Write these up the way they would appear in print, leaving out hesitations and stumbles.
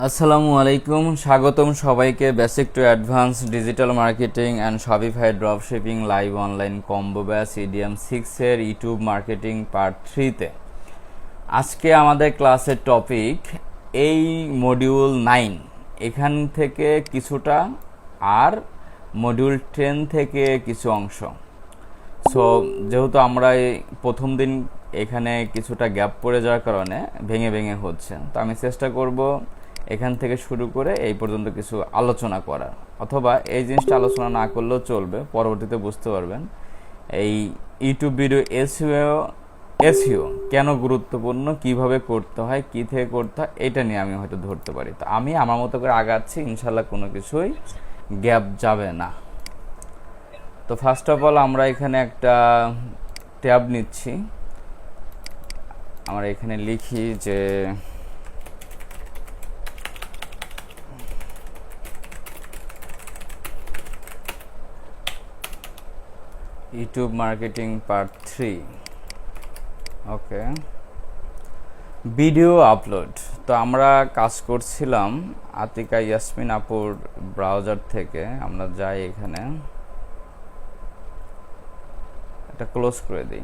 আসসালামু আলাইকুম, স্বাগতম সবাইকে basic to advance digital marketing and Shopify dropshipping live online combo batch EDM 6 এর ইউটিউব মার্কেটিং পার্ট 3 তে। আজকে আমাদের ক্লাসের টপিক এই মডিউল 9 এখান থেকে কিছুটা আর মডিউল 10 থেকে কিছু অংশ। সো যেহেতু আমরা এই প্রথম দিন এখানে কিছুটা গ্যাপ পড়ে যাওয়ার কারণে ভেঙে ভেঙে হচ্ছে, তো আমি চেষ্টা করব এখান থেকে শুরু করে এই পর্যন্ত কিছু আলোচনা করার, অথবা এই জিনিসটা আলোচনা না করলেও চলবে, পরবর্তীতে বুঝতে পারবেন এই ইউটিউব ভিডিও এসইও কেন গুরুত্বপূর্ণ, কিভাবে করতে হয়, কী থেকে করতে হয়, এটা নিয়ে আমি হয়তো ধরতে পারি। তো আমি আমার মতো করে আগাচ্ছি, ইনশাল্লাহ কোনো কিছুই গ্যাপ যাবে না। তো ফার্স্ট অফ অল আমরা এখানে একটা ট্যাব নিচ্ছি। আমরা এখানে লিখি যে ইউটিউব মার্কেটিং পার্ট 3। ওকে, ভিডিও আপলোড। তো আমরা কাজ করছিলাম আতিকা ইয়াসমিন আপুর ব্রাউজার থেকে। আমরা যাই, এখানে এটা ক্লোজ করে দিই।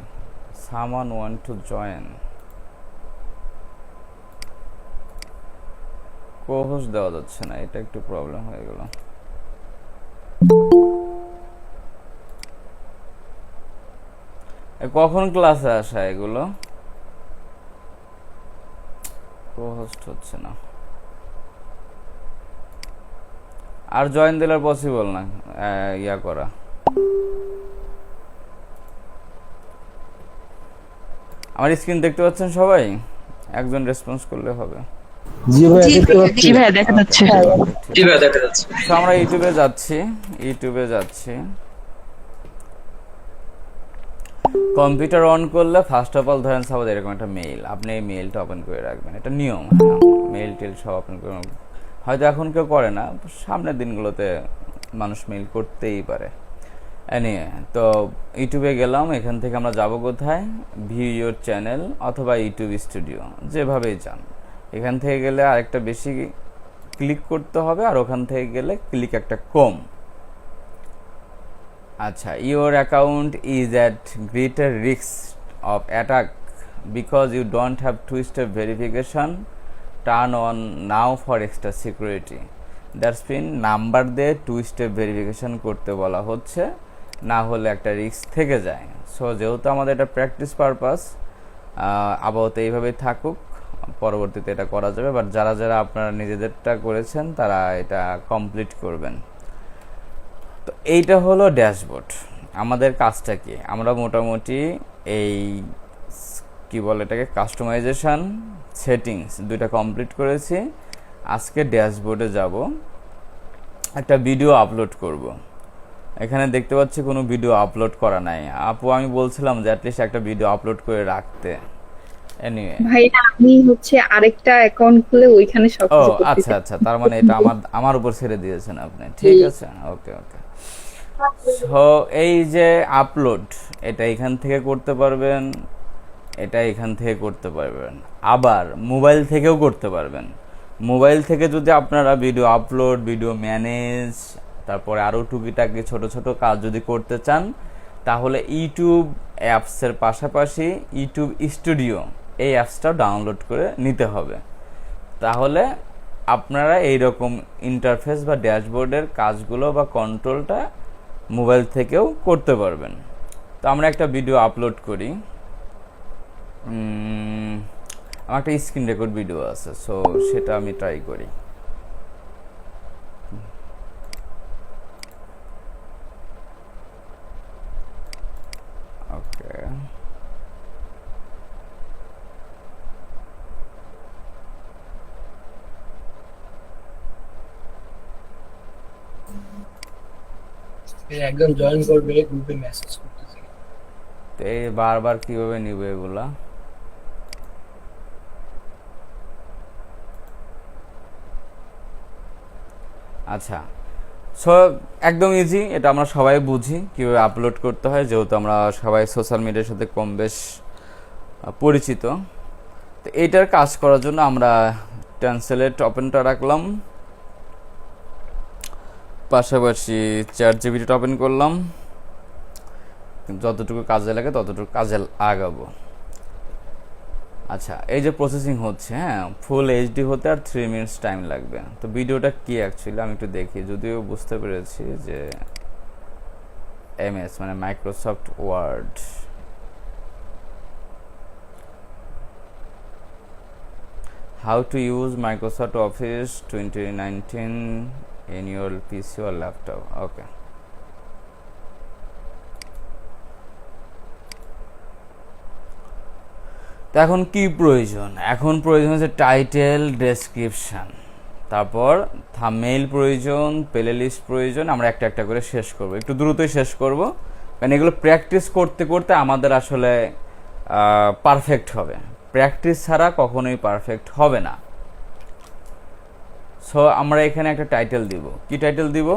সামওয়ান ওয়ান্ট টু জয়েন, কো-হোস্ট দেওয়া যাচ্ছে না, এটা একটু প্রবলেম হয়ে গেল। কখন ক্লাসে আসা এগুলো? কো-হোস্ট হচ্ছে না, আর জয়েন দিলে পসিবল না ইয়া করা। আমার স্ক্রিন দেখতে পাচ্ছেন সবাই? একজন রেসপন্স করলে হবে। জি ভাই দেখা যাচ্ছে। তো আমরা ইউটিউবে যাচ্ছি। কম্পিউটার অন করলে ফার্স্ট অফ অল ধরেন সাপোজ এরকম একটা মেইল, আপনি এই মেইলটা ওপেন করে রাখবেন, এটা নিয়ম। মেইল টেল সব ওপেন করে, হয়তো এখন কেউ করে না, সামনের দিনগুলোতে মানুষ মেইল করতেই পারে। নিয়ে তো ইউটিউবে গেলাম, এখান থেকে আমরা যাব কোথায়? ভিউ ইউর চ্যানেল অথবা ইউটিউব স্টুডিও, যেভাবেই যান। এখান থেকে গেলে আরেকটা বেশি ক্লিক করতে হবে, আর ওখান থেকে গেলে ক্লিক একটা কম। আচ্ছা, your account is at greater risk of attack because you don't have two step verification, turn on now for extra security. That's mean number দিয়ে 2 স্টেপ ভেরিফিকেশন করতে বলা হচ্ছে, না হলে একটা রিস্ক থেকে যায়। সো যেহেতু আমাদের এটা প্র্যাকটিস পারপাস, আপাতত এইভাবেই থাকুক, পরবর্তীতে এটা করা যাবে। বাট যারা যারা আপনারা নিজেদেরটা করেছেন তারা এটা কমপ্লিট করবেন। তো এইটা হলো ড্যাশবোর্ড। আমাদের কাজটা কি? আমরা মোটামুটি এই কি বলে এটাকে, কাস্টমাইজেশন, সেটিংস দুইটা কমপ্লিট করেছি। আজকে ড্যাশবোর্ডে যাব, একটা ভিডিও আপলোড করব। এখানে দেখতে পাচ্ছি কোনো ভিডিও আপলোড করা নাই। আপু আমি বলছিলাম যে অ্যাটলিস্ট একটা ভিডিও আপলোড করে রাখতে। এনিওয়ে ভাই আমি আরেকটা অ্যাকাউন্ট খুলে ওইখানে ও সবকিছু করতেছি। আচ্ছা, তার মানে এটা আমার উপর ছেড়ে দিয়েছেন আপনি, ঠিক আছে। ওকে। সো এই যে আপলোড, এটা এখান থেকে করতে পারবেন, এটা এখান থেকে করতে পারবেন, আবার মোবাইল থেকেও করতে পারবেন। মোবাইল থেকে যদি আপনারা ভিডিও আপলোড, ভিডিও ম্যানেজ, তারপরে আরও টুকিটাকি ছোট ছোট কাজ যদি করতে চান, তাহলে ইউটিউব অ্যাপসের পাশাপাশি ইউটিউব স্টুডিও এই অ্যাপসটাও ডাউনলোড করে নিতে হবে। তাহলে আপনারা এইরকম ইন্টারফেস বা ড্যাশবোর্ডের কাজগুলো বা কন্ট্রোলটা মোবাইল থেকেও করতে পারবেন। তো আমরা একটা ভিডিও আপলোড করি। আমার একটা স্ক্রিন রেকর্ড ভিডিও আছে, সো সেটা আমি ট্রাই করি। ওকে, একজন জয়েন করবে, গ্রুপে মেসেজ করতেছে। তো এই বারবার কিভাবে নিব এগুলা? আচ্ছা, সো একদম ইজি, এটা আমরা সবাই বুঝি কীভাবে আপলোড করতে হয়, যেহেতু আমরা সবাই সোশ্যাল মিডিয়ার সাথে কম বেশ পরিচিত। তো এইটার কাজ করার জন্য আমরা ট্রান্সলেট ওপেনটা রাখলাম, পাশাপাশি চ্যাট জিপিটিটা ওপেন করলাম, যতটুকু কাজে লাগে ততটুকু কাজে লাগাবো। আচ্ছা, এই যে প্রসেসিং হচ্ছে, হ্যাঁ, ফুল এইচডি হতে আর 3 মিনিটস টাইম লাগবে। তো ভিডিওটা কি অ্যাকচুয়ালি আমি একটু দেখি, যদিও বুঝতে পেরেছি যে এমএস মানে Microsoft Word. How to use Microsoft Office 2019 in your PC or laptop. Okay. তো এখন কি প্রয়োজন? এখন প্রয়োজন হচ্ছে টাইটেল, ডেসক্রিপশন, তারপর থাম্বনেইল প্রয়োজন, প্লে লিস্ট প্রয়োজন। আমরা একটা একটা করে শেষ করব, একটু দ্রুতই শেষ করব, কারণ এগুলো প্র্যাকটিস করতে করতে আমাদের আসলে পারফেক্ট হবে। প্র্যাকটিস ছাড়া কখনোই পারফেক্ট হবে না। সো আমরা এখানে একটা টাইটেল দিব। কি টাইটেল দিব?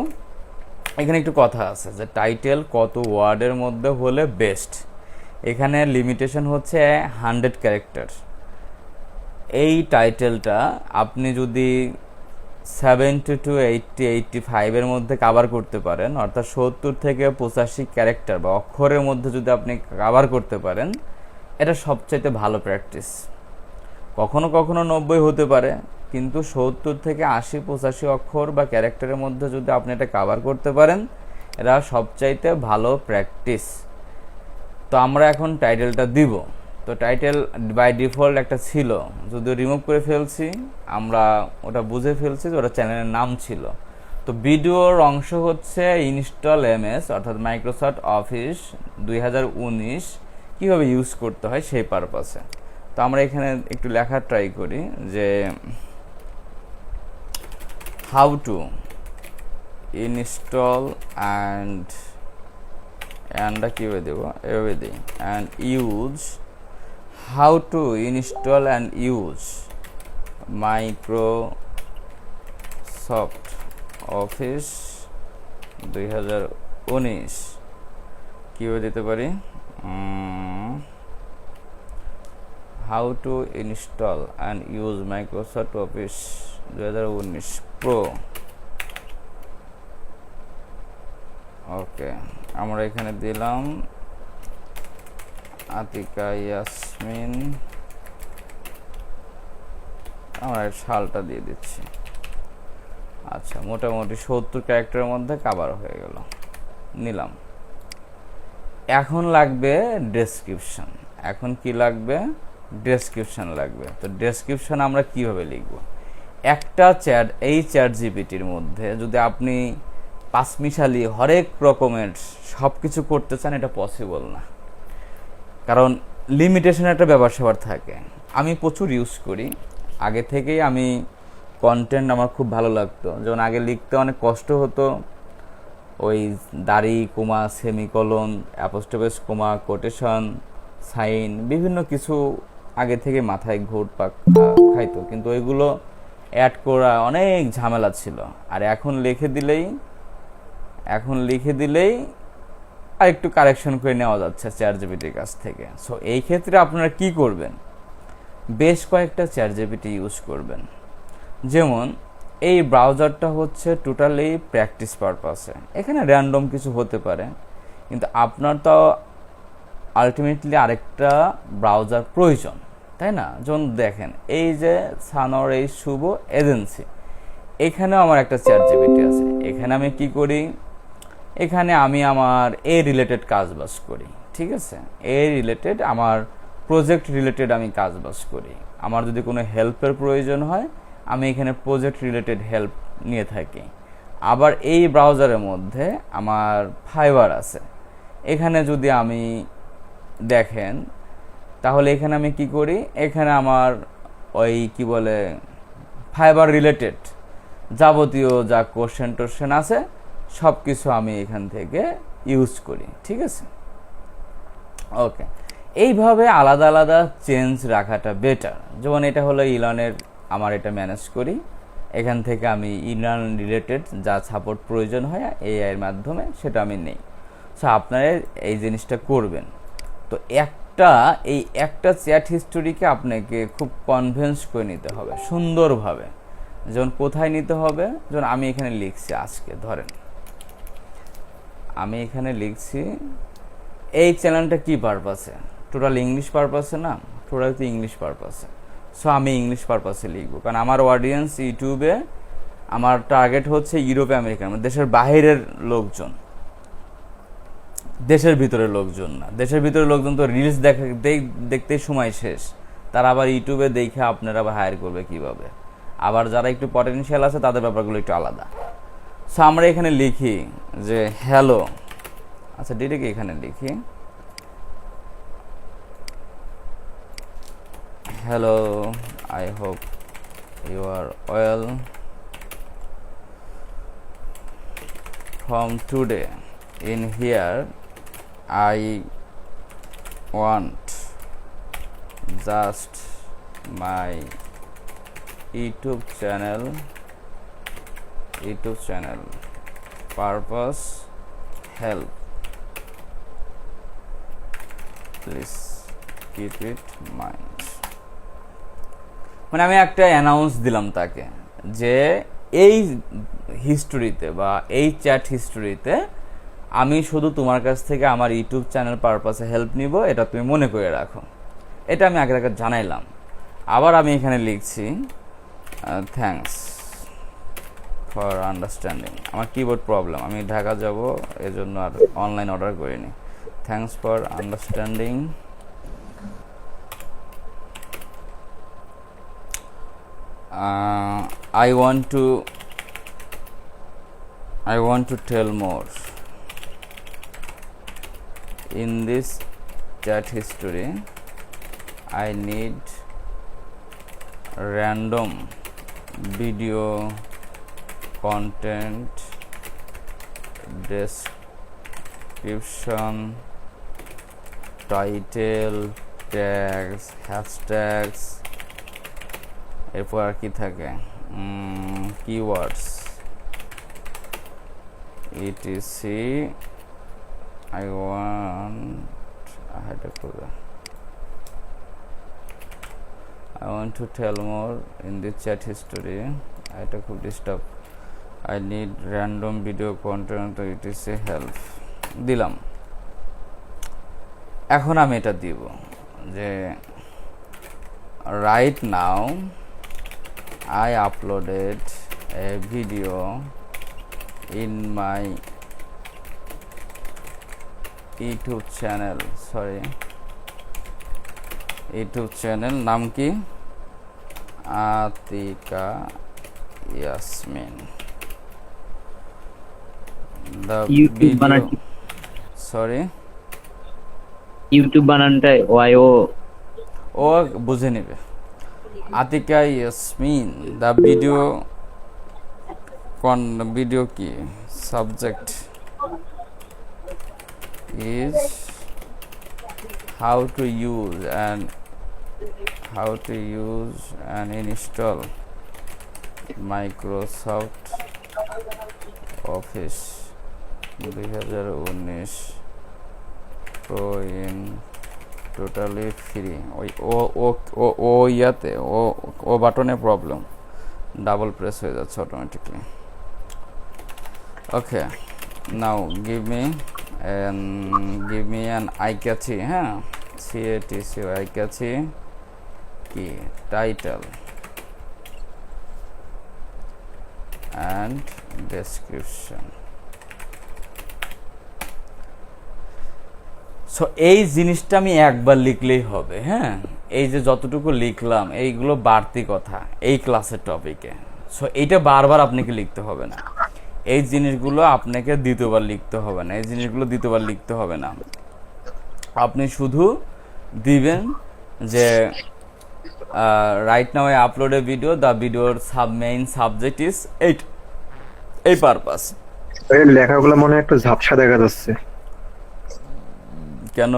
এখানে একটু কথা আছে যে টাইটেল কত ওয়ার্ডের মধ্যে হলে বেস্ট। এখানে লিমিটেশন হচ্ছে 100 ক্যারেক্টার। এই টাইটেলটা আপনি যদি 70 to 80, 85 মধ্যে কাভার করতে পারেন, অর্থাৎ 70 থেকে 85 ক্যারেক্টার বা অক্ষরের মধ্যে যদি আপনি কাভার করতে পারেন, এটা সবচাইতে ভালো প্র্যাকটিস। কখনো কখনো 90 হতে পারে, কিন্তু 70 থেকে 80, 85 অক্ষর বা ক্যারেক্টারের মধ্যে যদি আপনি এটা কাভার করতে পারেন, এটা সবচাইতে ভালো প্র্যাকটিস। তো আমরা এখন টাইটেলটা দিব। তো টাইটেল বাই ডিফল্ট একটা ছিল, যদিও রিমুভ করে ফেলছি, আমরা ওটা বুঝে ফেলছি যে ওটা চ্যানেলের নাম ছিল। তো ভিডিওর অংশ হচ্ছে ইনস্টল এমএস অর্থাৎ মাইক্রোসফট অফিস 2019 কীভাবে ইউজ করতে হয় সেই পারপাসে। তো আমরা এখানে একটু লেখা ট্রাই করি যে হাউ টু ইনস্টল অ্যান্ডটা কীভাবে দেবো, এভাবে দিই, and use, how to install and use Microsoft office 2019 কীভাবে দিতে পারি, how to install and use Microsoft office 2019 pro. Okay, আমরা এখানে দিলাম আতিকা ইয়াসমিন, আমরা সালটা দিয়ে দিচ্ছি। আচ্ছা, মোটামুটি 70 ক্যারেক্টারের মধ্যে কাভার হয়ে গেল, নিলাম। এখন লাগবে ডেসক্রিপশন। এখন কি লাগবে? ডেসক্রিপশন লাগবে। তো ডেসক্রিপশন আমরা কিভাবে লিখব? একটা এই চ্যাট জিপিটির মধ্যে যদি আপনি পাঁচমিশালি হরেক রকমের সব কিছু করতে চান, এটা পসিবল না, কারণ লিমিটেশন একটা ব্যাপার স্যাপার থাকে। আমি প্রচুর ইউজ করি, আগে থেকেই আমি কন্টেন্ট আমার খুব ভালো লাগতো। যেমন আগে লিখতে অনেক কষ্ট হতো, ওই দাড়ি, comma, semicolon, apostrophe, comma, quotation, sign, বিভিন্ন কিছু আগে থেকে মাথায় ঘুরপাক খাইতো, কিন্তু ওইগুলো অ্যাড করা অনেক ঝামেলা ছিল। আর এখন লিখে দিলেই আর একটু কারেকশন করে নেওয়া যাচ্ছে চ্যাট জিপিটির কাছ থেকে। সো এই ক্ষেত্রে আপনারা কি করবেন? বেশ কয়েকটা চ্যাট জিপিটি ইউজ করবেন। যেমন এই ব্রাউজারটা হচ্ছে টোটালি প্র্যাকটিস পারপাসে, এখানে র্যান্ডম কিছু হতে পারে, কিন্তু আপনার তো আলটিমেটলি আরেকটা ব্রাউজার প্রয়োজন, তাই না? যেমন দেখেন, এই যে সানর এই শুভ এজেন্সি, এখানেও আমার একটা চ্যাট জিপিটি আছে। এখানে আমি কি করি? এখানে আমি আমার রিলেটেড কাজবাজ করি, ঠিক আছে? রিলেটেড, আমার প্রজেক্ট রিলেটেড আমি কাজবাজ করি। আমার যদি কোনো হেল্পের প্রয়োজন হয়, আমি এখানে প্রজেক্ট রিলেটেড হেল্প নিয়ে থাকি। আবার এই ব্রাউজারের মধ্যে আমার ফাইবার আছে। এখানে যদি আমি দেখেন, তাহলে এখানে আমি কি করি? এখানে আমার ওই কি বলে ফাইবার রিলেটেড যাবতীয় যা কোশ্চেন আছে সব কিছু আমি এখান থেকে ইউজ করি, ঠিক আছে? ওকে, এইভাবে আলাদা আলাদা চেঞ্জ রাখাটা বেটার। যেমন এটা হলো ইলানের, আমার এটা ম্যানেজ করি, এখান থেকে আমি ইলান রিলেটেড যা সাপোর্ট প্রয়োজন হয় এআই এর মাধ্যমে সেটা আমি নেই। সো আপনারা এই জিনিসটা করবেন। তো এই একটা চ্যাট হিস্টোরিকে আপনাকে খুব কনভিন্স করে নিতে হবে সুন্দরভাবে। যেমন কোথায় নিতে হবে, যেমন আমি এখানে লিখছি আজকে, ধরেন আমি এখানে লিখছি এই চ্যানেলটা কি পারপাসে, টোটাল ইংলিশ পারপাসে না, টোটাল তো ইংলিশ পারপাসে। সো আমি ইংলিশ পারপাসে লিখবো, কারণ আমার অডিয়েন্স ইউটিউবে আমার টার্গেট হচ্ছে ইউরোপে আমেরিকান, মানে দেশের বাইরের লোকজন, দেশের ভিতরের লোকজন না। দেশের ভিতরের লোকজন তো রিলস দেখতেই সময় শেষ, তারা আবার ইউটিউবে দেখে আপনারা আবার হায়ার করবে কিভাবে। আবার যারা একটু পটেনশিয়াল আছে তাদের ব্যাপারগুলো একটু আলাদা। সো আমরা এখানে লিখি যে হ্যালো, আচ্ছা ডিরেক্ট এখানে লিখি hello, I hope you are well, from today in here I want just my YouTube channel purpose help, please keep it mind। মানে আমি একটা অ্যানাউন্স দিলাম তাকে যে এই হিস্টোরিতে বা এই চ্যাট হিস্টোরিতে আমি শুধু তোমার কাছ থেকে আমার ইউটিউব চ্যানেল পারপাসে হেল্প নিব, এটা তুমি মনে করে রাখো। এটা আমি আগে আগে জানাইলাম। আবার আমি এখানে লিখছি থ্যাঙ্কস ফর আন্ডারস্ট্যান্ডিং। আমার কিবোর্ড প্রবলেম, আমি ঢাকা যাব এজন্য আর অনলাইন অর্ডার করিনি। Thanks for understanding, I want to tell more. In this chat history, I need random video content, description, title, tags, hashtags, এরপর আর কি থাকে, keywords, etc. I want to tell more in the chat history. এটা খুব disturb. I need random video content, etc. help দিলাম। এখন আমি এটা দিব যে right now I uploaded a video in my YouTube channel, YouTube channel নাম কি, Atika Yasmin. The video, YouTube বানানটাই ও বুঝে নেবে। আতিকা ইয়াসমিন, দ্য ভিডিও কি, subject is how to use and install Microsoft Office 2019 Pro in totally free। ও ইয়াতে ও বাটনে প্রবলেম, ডাবল প্রেস হয়ে যাচ্ছে automatically. Okay, now give me an eye-catchy, হ্যাঁ, CATC eye-catchy কি টাইটেল and description। সো এই জিনিসটা আমি একবার লিখলেই হবে, হ্যাঁ। এই যে যতটুকু লিখলাম এইগুলো বাড়তি কথা এই ক্লাসের টপিকে। সো এইটা বারবার আপনাকে লিখতে হবে না, এই জিনিসগুলো আপনাকে দ্বিতীয়বার লিখতে হবে না, এই জিনিসগুলো দ্বিতীয়বার লিখতে হবে না। আপনি শুধু দিবেন যে right now I upload A video, the ভিডিওর মেইন সাবজেক্ট ইজ এই পারপাস। লেখাগুলো মনে একটু ঝাপসা দেখা যাচ্ছে কেন?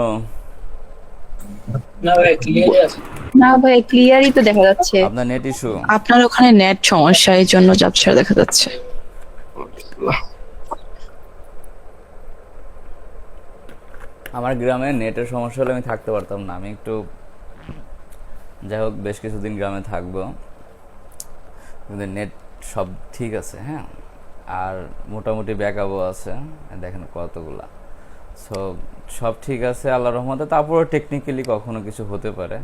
না ভাই ক্লিয়ার আছে। না ভাই ক্লিয়ারই তো দেখা যাচ্ছে। আপনার নেট ইস্যু, আপনার ওখানে নেট সমস্যা, এই জন্য ঝাপসা দেখা যাচ্ছে। আমার গ্রামে নেটের সমস্যা হলে আমি থাকতে পারতাম না। আমি একটু যাই হোক বেশ কিছুদিন গ্রামে থাকবো, কিন্তু নেট সব ঠিক আছে। হ্যাঁ, আর মোটামুটি ব্যাকআপও আছে, দেখেন কতগুলা। সো সব ঠিক আছে আল্লাহর রহমতে। তারপরে টেকনিক্যালি কখনো কিছু হতে পারে।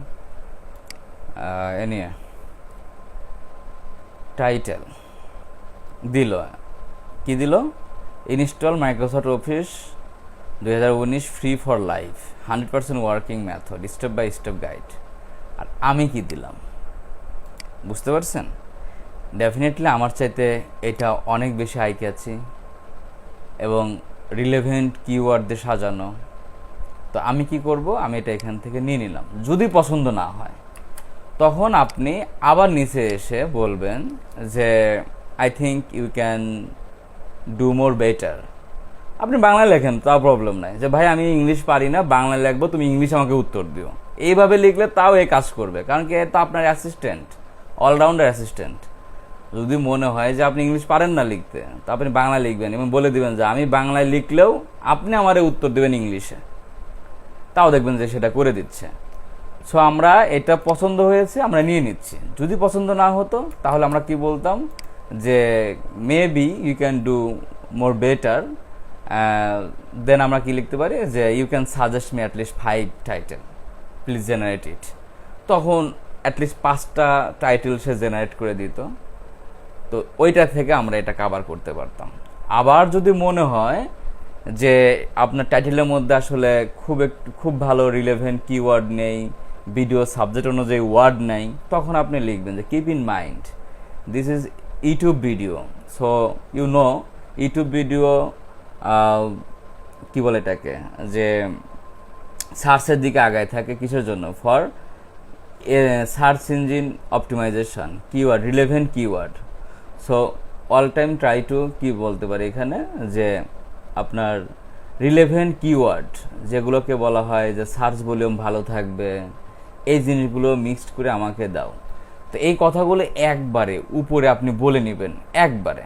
এ নিয়ে টাইটেল দিল, কি দিল? Install Microsoft office 2019 free for life, 100% working method, step by step guide. আর আমি কি দিলাম বুঝতে পারছেন? ডেফিনেটলি আমার চাইতে এটা অনেক বেশি আই ক্যাচি এবং রিলেভেন্ট কিওয়ার্ড দিয়ে সাজানো। তো আমি কি করব, আমি এটা এখান থেকে নিয়ে নিলাম। যদি পছন্দ না হয় তখন আপনি আবার নিচে এসে বলবেন যে I think you can do more better. আপনি বাংলায় লেখেন, তাও প্রবলেম নাই, যে ভাই আমি ইংলিশ পারি না, বাংলায় লিখবো, তুমি ইংলিশ আমাকে উত্তর দিও। এইভাবে লিখলে তাও এই কাজ করবে, কারণ কি তো আপনার অ্যাসিস্ট্যান্ট, অলরাউন্ডার অ্যাসিস্ট্যান্ট। যদি মনে হয় যে আপনি ইংলিশ পারেন না লিখতে, তো আপনি বাংলায় লিখবেন এবং বলে দিবেন যে আমি বাংলায় লিখলেও আপনি আমারে উত্তর দেবেন ইংলিশে, তাও দেখবেন যে সেটা করে দিচ্ছে। সো আমরা এটা পছন্দ হয়েছে, আমরা নিয়ে নিচ্ছি। যদি পছন্দ না হতো তাহলে আমরা কি বলতাম যে maybe you can do more better, then আমরা কি লিখতে পারি যে you can suggest me at least 5 title, please generate it. তখন অ্যাটলিস্ট 5টা টাইটেল সে জেনারেট করে দিত। তো ওইটা থেকে আমরা এটা কভার করতে পারতাম। আবার যদি মনে হয় যে আপনার টাইটেলের মধ্যে আসলে খুব ভালো রিলেভেন্ট কিওয়ার্ড নেই, ভিডিও সাবজেক্ট অনুযায়ী ওয়ার্ড নেই, তখন আপনি লিখবেন যে keep in mind this is YouTube video. So you know YouTube video কি বলে এটাকে, যে সার্চের দিকে আগায় থাকে কিসের জন্য? For search engine optimisation, keyword, relevant keyword. So all time try to কি বলতে পারি এখানে, যে আপনার রিলেভেন্ট কিওয়ার্ড যেগুলোকে বলা হয় যে সার্চ ভলিউম ভালো থাকবে, এই জিনিসগুলো মিক্সড করে আমাকে দাও। তো এই কথাগুলো একবারে উপরে আপনি বলে নেবেন একবারে,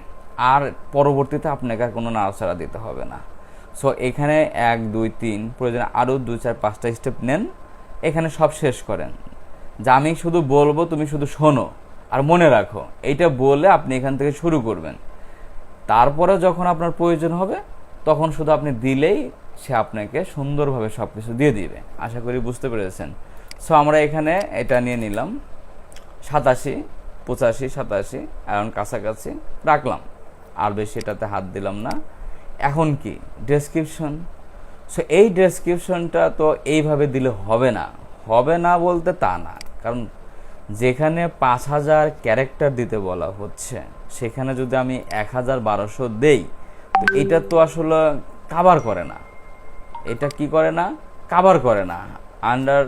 আর পরবর্তীতে আপনাকে আর কোনো নাড়াচাড়া দিতে হবে না। সো এখানে 1 2 3 প্রয়োজনে আরও 2 4 5টা স্টেপ নেন, এখানে সব শেষ করেন। যে আমি শুধু বলবো, তুমি শুধু শোনো আর মনে রাখো, এইটা বলে আপনি এখান থেকে শুরু করবেন। তারপরে যখন আপনার প্রয়োজন হবে তখন শুধু আপনি দিলেই সে আপনাকে সুন্দরভাবে সব কিছু দিয়ে দিবে। আশা করি বুঝতে পেরেছেন। সো আমরা এখানে এটা নিয়ে নিলাম 87 85 87 অ্যারাউন্ড কাছাকাছি রাখলাম, আর বেশি এটাতে হাত দিলাম না। এখন কি ডেসক্রিপশন? সো এই ডেসক্রিপশনটা তো এইভাবে দিলে হবে না বলতে তা না, কারণ যেখানে 5000 ক্যারেক্টার দিতে বলা হচ্ছে সেখানে যদি আমি 101200 দেই, তো এটা তো আসলে কাভার করে না। এটা কি করে না? কাভার করে না। আন্ডার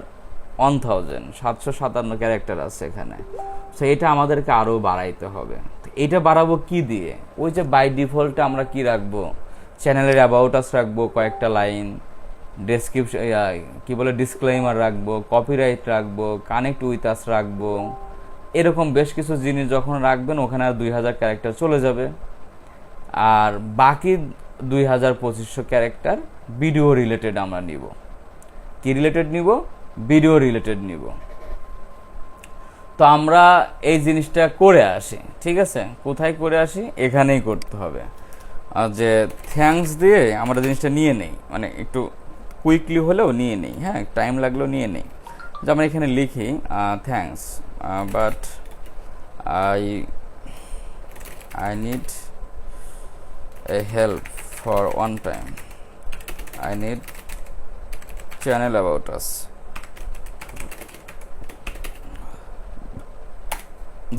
1757 ক্যারেক্টার আছে এখানে। সো এটা আমাদেরকে আরও বাড়াইতে হবে। এটা বাড়াবো কি দিয়ে? ওই যে বাই ডিফল্টে আমরা কি রাখবো, চ্যানেলের অ্যাবাউট আস রাখবো কয়েকটা লাইন, ডেসক্রিপশন কি বলে ডিসক্লেইমার রাখবো, কপিরাইট রাখবো, কানেক্ট উইথ আস রাখবো। এরকম বেশ কিছু জিনিস যখন রাখবেন ওখানে আর 2000 ক্যারেক্টার চলে যাবে। আর বাকি 2500 ক্যারেক্টার ভিডিও রিলেটেড আমরা নিব। কি রিলেটেড নিব? ভিডিও রিলেটেড নিব। তো আমরা এই জিনিসটা করে আসি, ঠিক আছে? কোথায় করে আসি? এখানেই করতে হবে। আর যে থ্যাঙ্কস দিয়ে আমরা জিনিসটা নিয়ে নেই, মানে একটু কুইকলি হলেও নিয়ে নেই, হ্যাঁ, টাইম লাগলেও নিয়ে নেই। যে আমরা এখানে লিখি thanks, but I need a help for one time, I need channel about us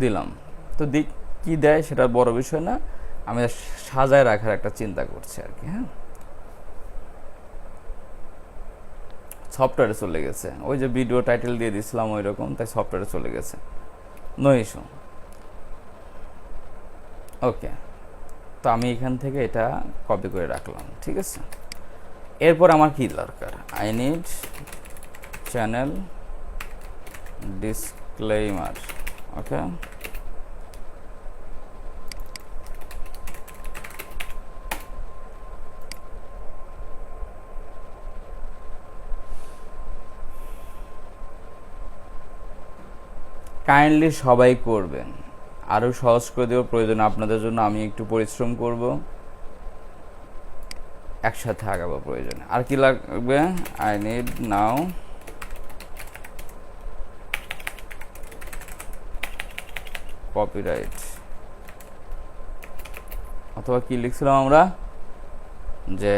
দিলাম। তো কি দেয় সেটা বড় বিষয় না, আমি সাজায় রাখার একটা চিন্তা করছি আর কি। হ্যাঁ, সফটওয়্যারে চলে গেছে, ওই যে ভিডিও টাইটেল দিয়ে দিছিলাম ওই রকম, তাই সফটওয়্যারে চলে গেছে, নো ইস্যু। ওকে, তো আমি এখান থেকে এটা কপি করে রাখলাম, ঠিক আছে? এরপর আমার কি দরকার? I need channel disclaimer. Okay, kindly সবাই করবেন, আরও সহজ করে দেওয়ার প্রয়োজন আপনাদের জন্য আমি একটু পরিশ্রম করব, একসাথে আগাবো প্রয়োজনে। আর কি লাগবে? আই নিড নাও কপিরাইট, অথবা কি লিখছিলাম আমরা যে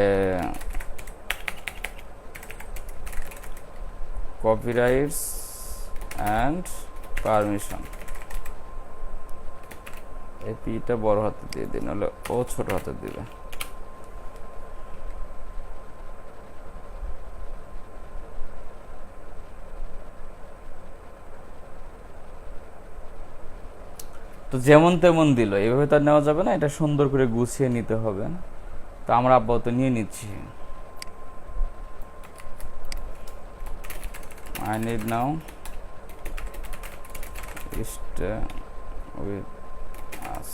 কপিরাইটস অ্যান্ড পারমিশন। এই পিটা বড় হাতে দিয়ে দিন, হলে ও ছোট হাতে দিবে। তো যেমন তেমন দিল, এইভাবে তার নেওয়া যাবে না, এটা সুন্দর করে গুছিয়ে নিতে হবে। তো আমরা আপাতত নিয়ে নিচ্ছি। I need now stay with us.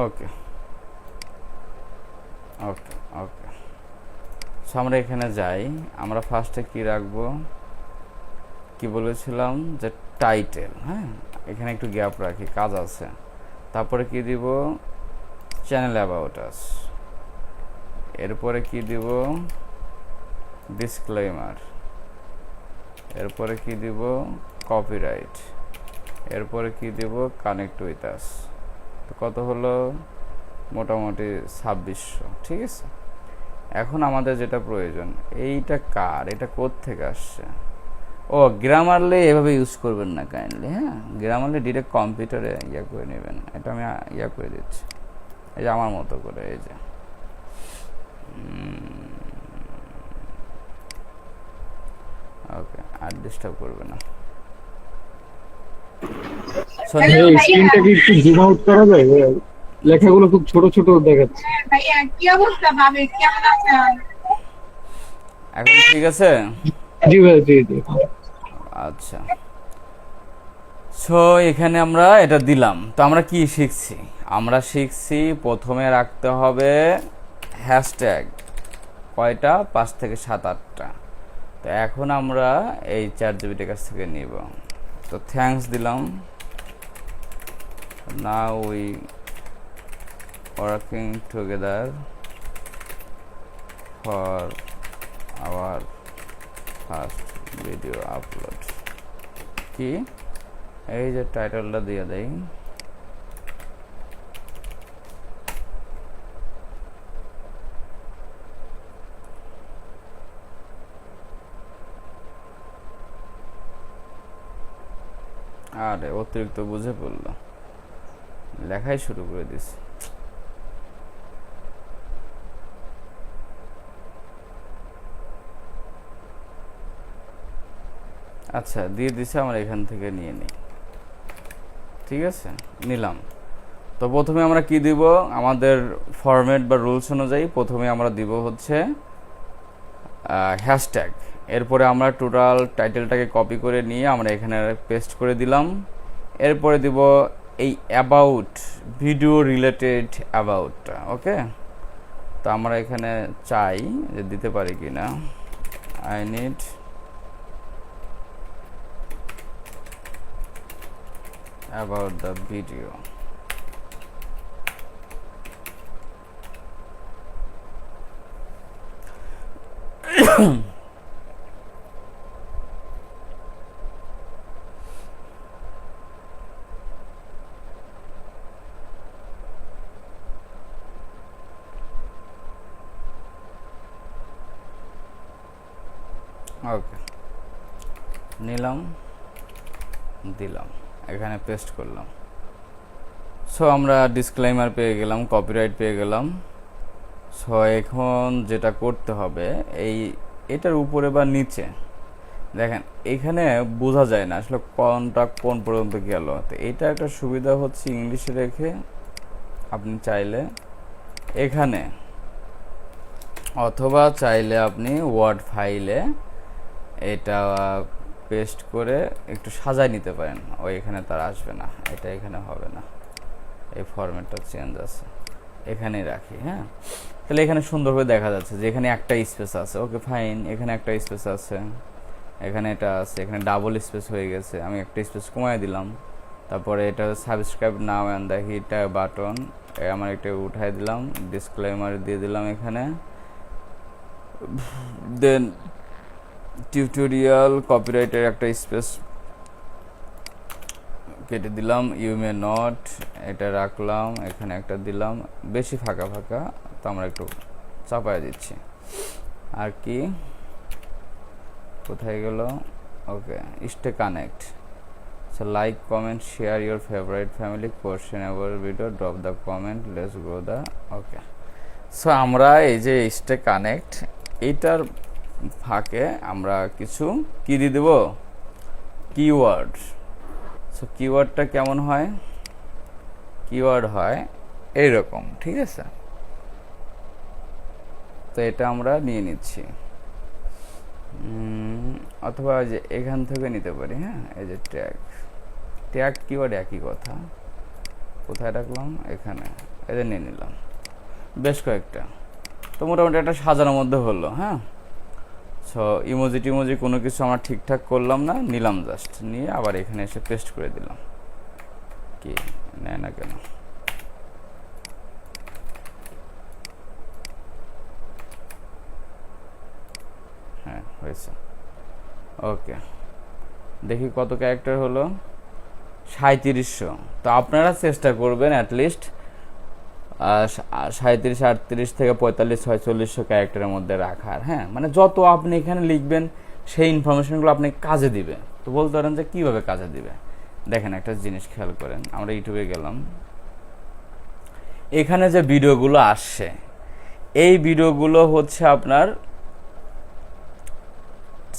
Okay okay okay, so আমরা এখানে যাই। আমরা ফার্স্টে কি রাখবো, কি বলেছিলাম যে টাইটেল, হ্যাঁ এখানে একটু গ্যাপ রাখি, কাজ আছে। তারপরে কি দিব, চ্যানেল অ্যাবাউট আস। এরপরে কি দিব, ডিসক্লেমার। এরপরে কি দিব, কপিরাইট। এরপরে কি দিব, কানেক্ট উইথ আস। তো কত হলো, মোটামুটি 2600। ঠিক আছে, এখন আমাদের যেটা প্রয়োজন, এইটা কার, এটা কোত্থেকে আসছে। ও গ্রামারলি এভাবে ইউজ করবেন না কাইন্ডলি, হ্যাঁ গ্রামারলি ডিরেক্ট কম্পিউটারে ইয়া করে নেবেন। এটা আমি ইয়া করে দিচ্ছি, এই যে আমার মতো করে, এই যে ওকে, আর ডিস্টার্ব করবে না। স্ক্রিনটা কি একটু জুম আউট করা যায়? লেখাগুলো খুব ছোট ছোট দেখাচ্ছে। ভাইয়া কি অবস্থা, ভাবে কেমন আছেন? এখন ঠিক আছে? জি ভাই, জি জি। আচ্ছা, সো এখানে আমরা এটা দিলাম। তো আমরা কি শিখছি, আমরা শিখছি প্রথমে রাখতে হবে হ্যাশট্যাগ, কয়টা, 5 থেকে 7-8টা। তো এখন আমরা এই চ্যাটজিপিটির কাছ থেকে নিব। তো থ্যাঙ্কস দিলাম, now we working together for our first video upload. কি এই যে টাইটেলটা দিয়ে দেই, আরে অতিরিক্ত বুঝে পড়লো, লেখাই শুরু করে দিছি। আচ্ছা দিয়ে দিছে, আমরা এখান থেকে নিয়ে নিই। ঠিক আছে, নিলাম। তো প্রথমে আমরা কি দিব, আমাদের ফরম্যাট বা রুলস অনুযায়ী প্রথমে আমরা দিব হচ্ছে হ্যাশট্যাগ। এরপরে আমরা টোটাল টাইটেলটাকে কপি করে নিয়ে আমরা এখানে পেস্ট করে দিলাম। এরপরে দিব এই অ্যাবাউট, ভিডিও রিলেটেড অ্যাবাউটটা। ওকে, তো আমরা এখানে চাই যে দিতে পারি কি না, I need about the video. ওকে, নিলাম, দিলাম, এখানে পেস্ট করলাম। সো আমরা ডিসক্লেমার পেয়ে গেলাম, কপিরাইট পেয়ে গেলাম। সো এখন যেটা করতে হবে, এটার উপরে বা নিচে দেখেন এখানে বোঝা যায় না আসলে কোনটা কোন পর্যন্ত গেল। তো এটা একটা সুবিধা হচ্ছে ইংলিশে রেখে আপনি চাইলে এখানে, অথবা চাইলে আপনি ওয়ার্ড ফাইলে এটা পেস্ট করে একটু সাজায় নিতে পারেন, ওই এখানে তার আসবে না, এটা এখানে হবে না, এই ফরম্যাটটা চেঞ্জ আছে, এখানেই রাখি। হ্যাঁ, তাহলে এখানে সুন্দরভাবে দেখা যাচ্ছে যে এখানে একটা স্পেস আছে, ওকে ফাইন, এখানে একটা স্পেস আছে, এখানে এটা আছে, এখানে ডাবল স্পেস হয়ে গেছে, আমি একটা স্পেস কমায় দিলাম। তারপরে এটা subscribe now and the hit button, আমার একটা উঠাই দিলাম, ডিসক্লেমার দিয়ে দিলাম এখানে, দেন টিউটোরিয়াল কপিরাইটের একটা স্পেস কেটে দিলাম, ইউ মে নট, এটা রাখলাম, এখানে একটা দিলাম, বেশি ফাঁকা ফাঁকা তো আমরা একটু চাপায় দিচ্ছি। আর কি কোথায় গেল, okay, stay connect, so like comment share your favourite family, question about video, drop the comment, let's go the, okay. So আমরা এই যে স্টে কানেক্ট এইটার ফাঁকে আমরা কিছু কি দিয়ে দেবো, কিওয়ার্ড। সো কিওয়ার্ডটা কেমন হয়, কিওয়ার্ড হয় এইরকম, ঠিক আছে। তো এটা আমরা নিয়ে নিচ্ছি, অথবা যে এখান থেকে নিতে পারি। হ্যাঁ, এই যে ট্যাগ, ট্যাগ কিওয়ার্ড একই কথা, কোথায় রাখলাম, এখানে, এই যে নিয়ে নিলাম বেশ কয়েকটা। তো মোটামুটি একটা সাজানোর মধ্যে হলো। হ্যাঁ, সো ইমোজি টিমোজি কোনো কিছু আমরা ঠিকঠাক করলাম না, নিলাম জাস্ট, নিয়ে আবার এখানে এসে পেস্ট করে দিলাম। কি নেয় না কেন, হ্যাঁ হয়েছে, ওকে। দেখি কত ক্যারেক্টার হলো, 3700। তো আপনারা চেষ্টা করবেন অ্যাটলিস্ট 37, 38 থেকে 45, 4600 ক্যারেক্টারের মধ্যে রাখার। হ্যাঁ, মানে যত আপনি এখানে লিখবেন সেই ইনফরমেশনগুলো আপনি কাজে দিবে। তো বলতে পারেন যে কীভাবে কাজে দিবে, দেখেন একটা জিনিস খেয়াল করেন, আমরা ইউটিউবে গেলাম, এখানে যে ভিডিওগুলো আসছে এই ভিডিওগুলো হচ্ছে আপনার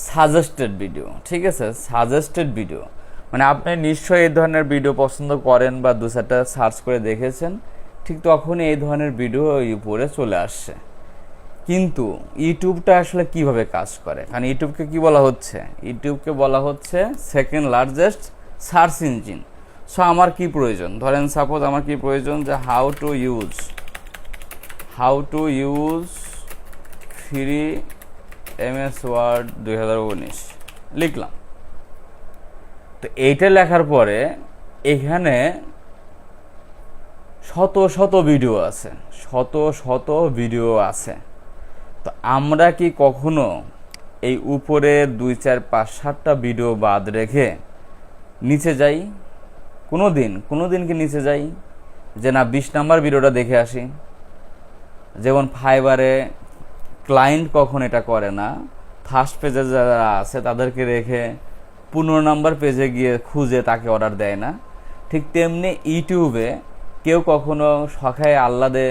সাজেস্টেড ভিডিও, ঠিক আছে, সাজেস্টেড ভিডিও মানে আপনি নিশ্চয়ই এই ধরনের ভিডিও পছন্দ করেন বা দু চারটা সার্চ করে দেখেছেন, ঠিক তখনই এই ধরনের ভিডিও উপরে চলে আসছে। কিন্তু ইউটিউবটা আসলে কিভাবে কাজ করে, কারণ ইউটিউবকে কি বলা হচ্ছে, ইউটিউবকে বলা হচ্ছে second largest search engine. So আমার কি প্রয়োজন, ধরেন সাপোজ আমার কি প্রয়োজন যে how to use free MS word 2019 লিখলাম। তো এইটা লেখার পরে এখানে শত ভিডিও আছে, শত ভিডিও আছে। তো আমরা কি কখনো এই উপরে 2, 4, 5, 7টা ভিডিও বাদ রেখে নিচে যাই? কোনো দিন কি নিচে যাই যে না 20 নাম্বার ভিডিওটা দেখে আসি? যেমন ফাইবারে ক্লায়েন্ট কখন এটা করে না, ফার্স্ট পেজে যারা আছে তাদেরকে রেখে 15 নাম্বার পেজে গিয়ে খুঁজে তাকে অর্ডার দেয় না, ঠিক তেমনি ইউটিউবে কেউ কখনো শখায় আহ্লাদে